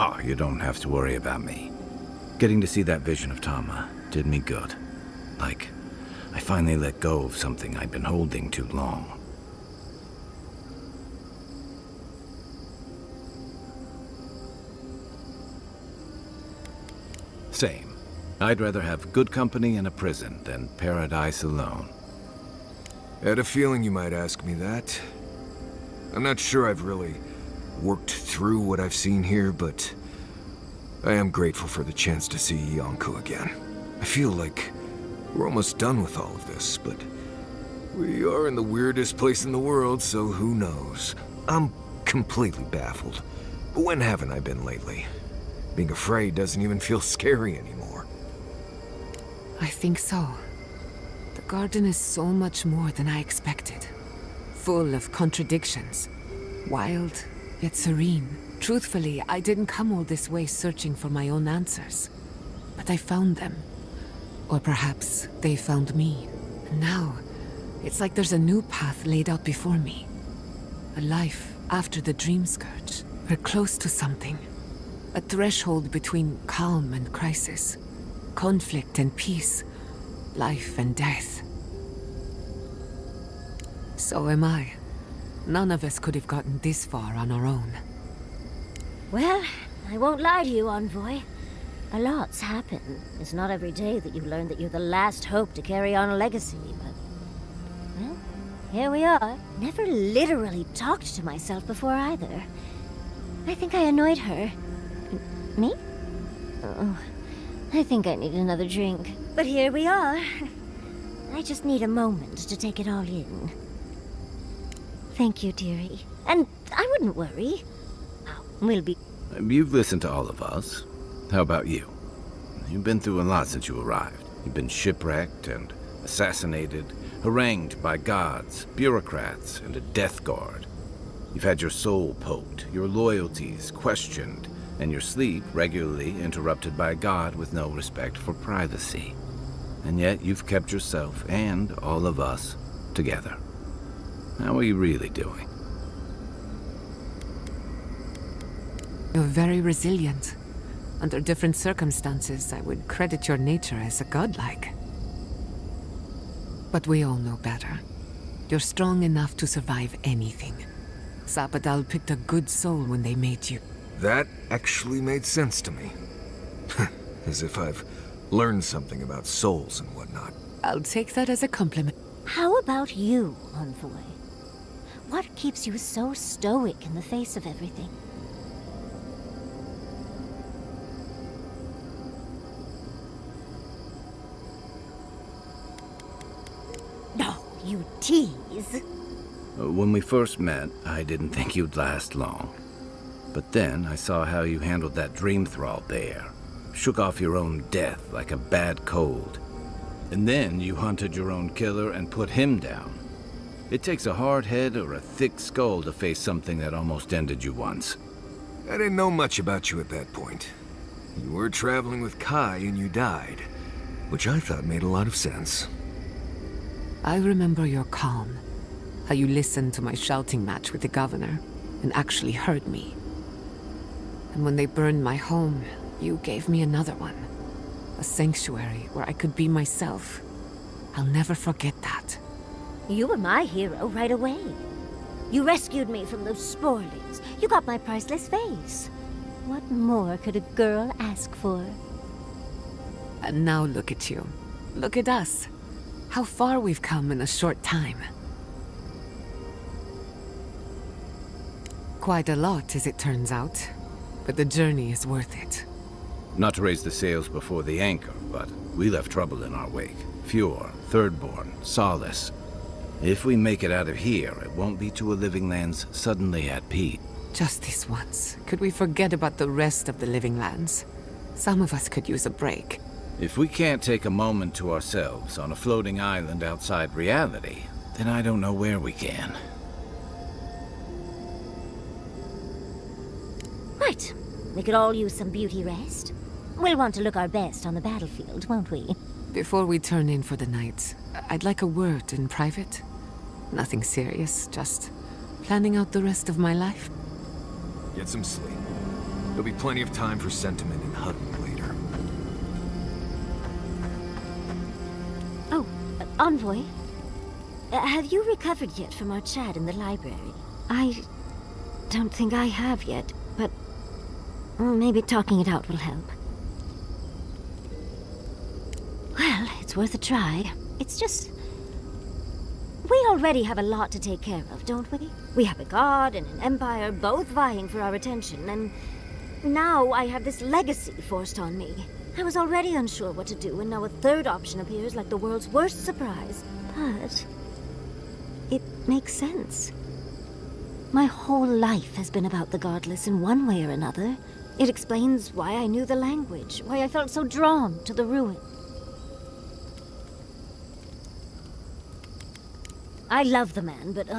Oh, you don't have to worry about me. Getting to see that vision of Tama did me good. Like, I finally let go of something I'd been holding too long. Same. I'd rather have good company in a prison than paradise alone. I had a feeling you might ask me that. I'm not sure I've really worked through what I've seen here, but I am grateful for the chance to see Yonko again. I feel like we're almost done with all of this, but we are in the weirdest place in the world, so who knows? I'm completely baffled. But when haven't I been lately? Being afraid doesn't even feel scary anymore. I think so. The garden is so much more than I expected. Full of contradictions. Wild, yet serene. Truthfully, I didn't come all this way searching for my own answers. But I found them. Or perhaps they found me. And now, it's like there's a new path laid out before me. A life after the dream scourge. We're close to something. A threshold between calm and crisis. Conflict and peace. Life and death. So am I. None of us could have gotten this far on our own. Well, I won't lie to you, Envoy. A lot's happened. It's not every day that you learn that you're the last hope to carry on a legacy, but... well, here we are. Never literally talked to myself before either. I think I annoyed her. Me? Oh, I think I need another drink. But here we are. I just need a moment to take it all in. Thank you, dearie. And I wouldn't worry. We'll be... You've listened to all of us. How about you? You've been through a lot since you arrived. You've been shipwrecked and assassinated, harangued by gods, bureaucrats, and a death guard. You've had your soul poked, your loyalties questioned, and your sleep regularly interrupted by a god with no respect for privacy. And yet you've kept yourself and all of us together. How are you really doing? You're very resilient. Under different circumstances, I would credit your nature as a godlike. But we all know better. You're strong enough to survive anything. Zapadal picked a good soul when they made you. That actually made sense to me. As if I've learned something about souls and whatnot. I'll take that as a compliment. How about you, Envoy? What keeps you so stoic in the face of everything? No, you tease. When we first met, I didn't think you'd last long. But then I saw how you handled that dream thrall there. Shook off your own death like a bad cold. And then you hunted your own killer and put him down. It takes a hard head or a thick skull to face something that almost ended you once. I didn't know much about you at that point. You were traveling with Kai and you died, which I thought made a lot of sense. I remember your calm. How you listened to my shouting match with the governor and actually heard me. And when they burned my home, you gave me another one. A sanctuary where I could be myself. I'll never forget that. You were my hero right away. You rescued me from those sporlings. You got my priceless face. What more could a girl ask for? And now look at you. Look at us. How far we've come in a short time. Quite a lot, as it turns out. But the journey is worth it. Not to raise the sails before the anchor, but we left trouble in our wake. Fjord, Thirdborn, Solace. If we make it out of here, it won't be to a living lands suddenly at peace. Just this once. Could we forget about the rest of the living lands? Some of us could use a break. If we can't take a moment to ourselves on a floating island outside reality, then I don't know where we can. Right. We could all use some beauty rest. We'll want to look our best on the battlefield, won't we? Before we turn in for the night, I'd like a word in private. Nothing serious, just planning out the rest of my life. Get some sleep. There'll be plenty of time for sentiment and hugging later. Oh, Envoy. Have you recovered yet from our chat in the library? I don't think I have yet, but maybe talking it out will help. Well, it's worth a try. It's just... we already have a lot to take care of, don't we? We have a god and an empire, both vying for our attention, and now I have this legacy forced on me. I was already unsure what to do, and now a third option appears like the world's worst surprise. But it makes sense. My whole life has been about the godless in one way or another. It explains why I knew the language, why I felt so drawn to the ruin. I love the man, but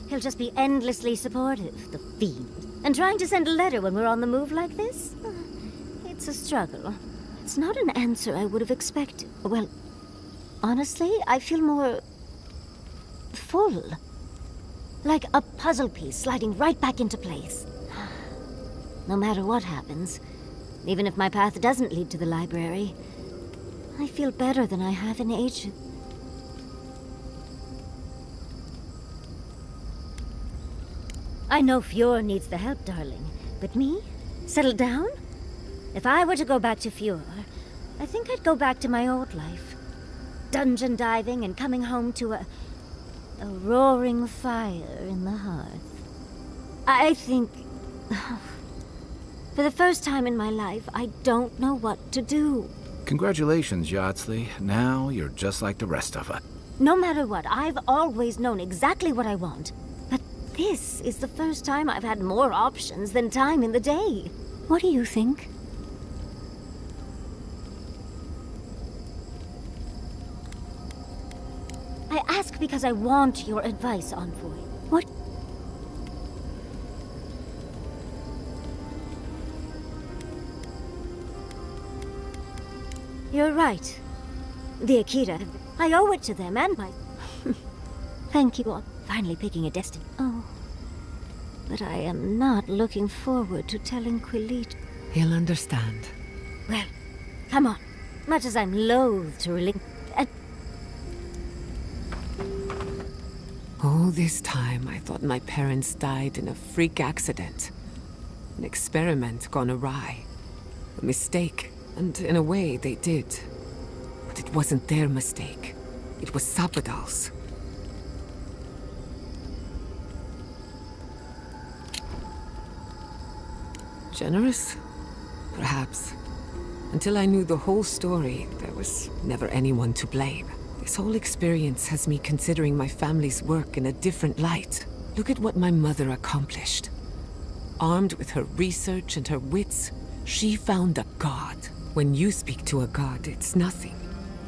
he'll just be endlessly supportive, the fiend. And trying to send a letter when we're on the move like this? It's a struggle. It's not an answer I would have expected. Well, honestly, I feel more... full. Like a puzzle piece sliding right back into place. No matter what happens, even if my path doesn't lead to the library, I feel better than I have in ages. I know Fjord needs the help, darling. But me? Settle down? If I were to go back to Fjord, I think I'd go back to my old life. Dungeon diving and coming home to a roaring fire in the hearth. I think... for the first time in my life, I don't know what to do. Congratulations, Yardsley. Now you're just like the rest of us. No matter what, I've always known exactly what I want. But this is the first time I've had more options than time in the day. What do you think? I ask because I want your advice, Envoy. What? You're right. The Akira. I owe it to them and my... Thank you all. Finally picking a destiny. Oh. But I am not looking forward to telling Quillit. He'll understand. Well, come on. Much as I'm loath to relinquish... All this time, I thought my parents died in a freak accident. An experiment gone awry. A mistake. And in a way, they did. But it wasn't their mistake. It was Sappadal's. Generous? Perhaps. Until I knew the whole story, there was never anyone to blame. This whole experience has me considering my family's work in a different light. Look at what my mother accomplished. Armed with her research and her wits, she found a god. When you speak to a god, it's nothing.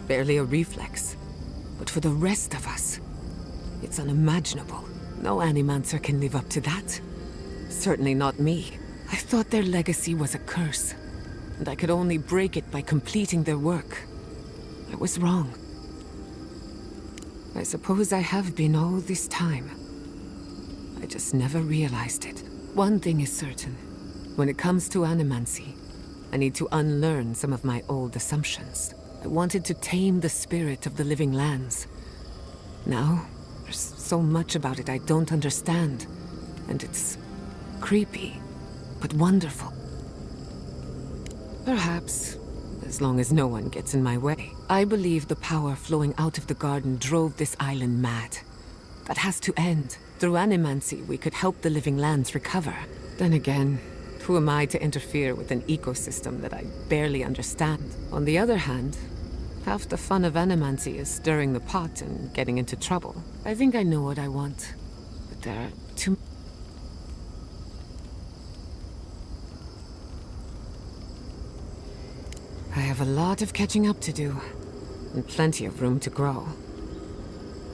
Barely a reflex. But for the rest of us, it's unimaginable. No animancer can live up to that. Certainly not me. I thought their legacy was a curse, and I could only break it by completing their work. I was wrong. I suppose I have been all this time. I just never realized it. One thing is certain. When it comes to animancy, I need to unlearn some of my old assumptions. I wanted to tame the spirit of the living lands. Now, there's so much about it I don't understand. And it's creepy, but wonderful. Perhaps, as long as no one gets in my way. I believe the power flowing out of the garden drove this island mad. That has to end. Through animancy, we could help the living lands recover. Then again, who am I to interfere with an ecosystem that I barely understand? On the other hand, half the fun of animancy is stirring the pot and getting into trouble. I think I know what I want, but there are too... I have a lot of catching up to do, and plenty of room to grow.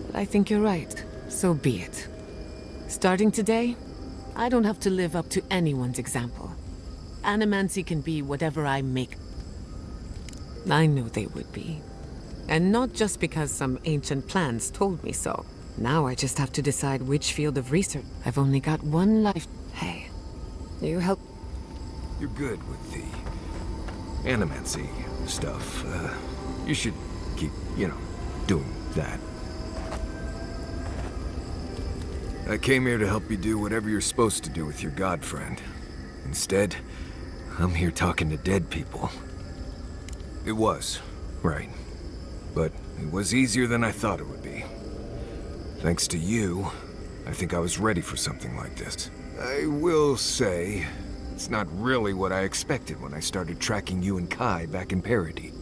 But I think you're right. So be it. Starting today, I don't have to live up to anyone's example. Animancy can be whatever I make. I knew they would be. And not just because some ancient plans told me so. Now I just have to decide which field of research. I've only got one life. Hey, you help... you're good with the animancy stuff. You should keep, doing that. I came here to help you do whatever you're supposed to do with your god friend. Instead, I'm here talking to dead people. It was, right. But it was easier than I thought it would be. Thanks to you, I think I was ready for something like this. I will say, it's not really what I expected when I started tracking you and Kai back in Parody.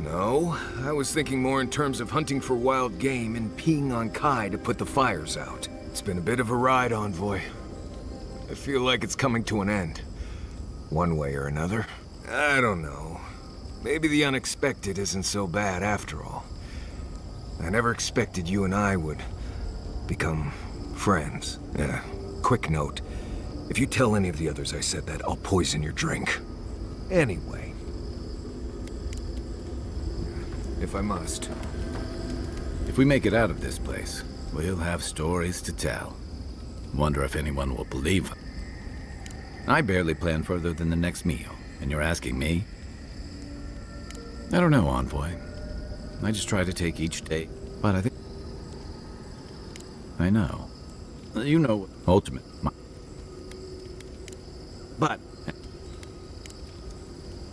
No, I was thinking more in terms of hunting for wild game and peeing on Kai to put the fires out. It's been a bit of a ride, Envoy. I feel like it's coming to an end. One way or another. I don't know. Maybe the unexpected isn't so bad after all. I never expected you and I would become friends. Yeah, quick note. If you tell any of the others I said that, I'll poison your drink. Anyway. If I must. If we make it out of this place, we'll have stories to tell. Wonder if anyone will believe them. I barely plan further than the next meal, and you're asking me? I don't know, Envoy. I just try to take each day, but I think... I know. You know, ultimate... But...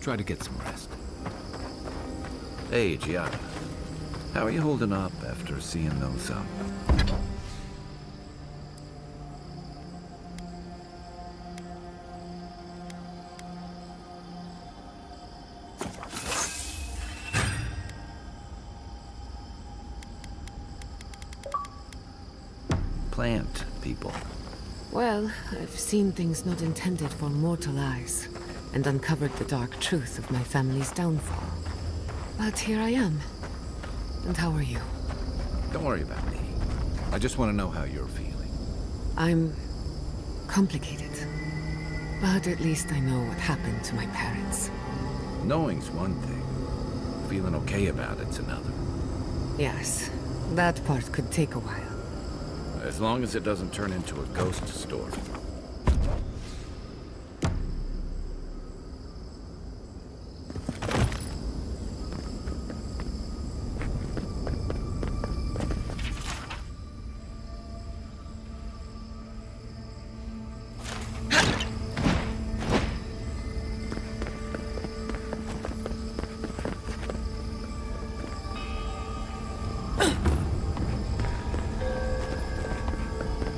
Try to get some rest. Hey, Giada. How are you holding up after seeing those, plant people? Well, I've seen things not intended for mortal eyes, and uncovered the dark truth of my family's downfall. But here I am. And how are you? Don't worry about me. I just want to know how you're feeling. I'm complicated. But at least I know what happened to my parents. Knowing's one thing. Feeling okay about it's another. Yes, that part could take a while. As long as it doesn't turn into a ghost story.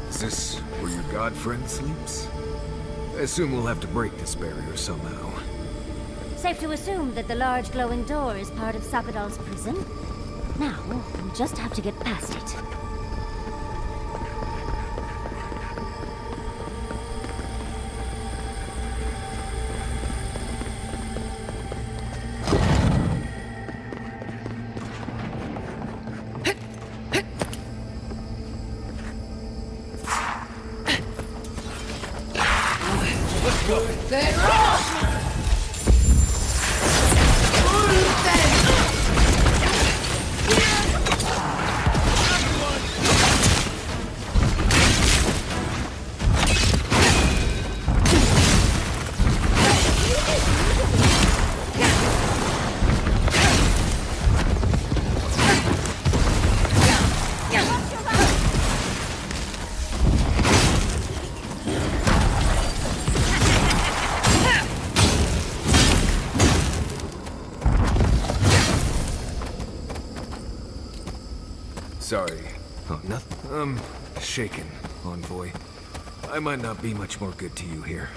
Is this where your god friend sleeps? I assume we'll have to break this barrier somehow. Safe to assume that the large glowing door is part of Sapadal's prison. Now, we'll just have to get past it. Sorry. Oh, nothing. I'm shaken, Envoy. I might not be much more good to you here.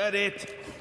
That it?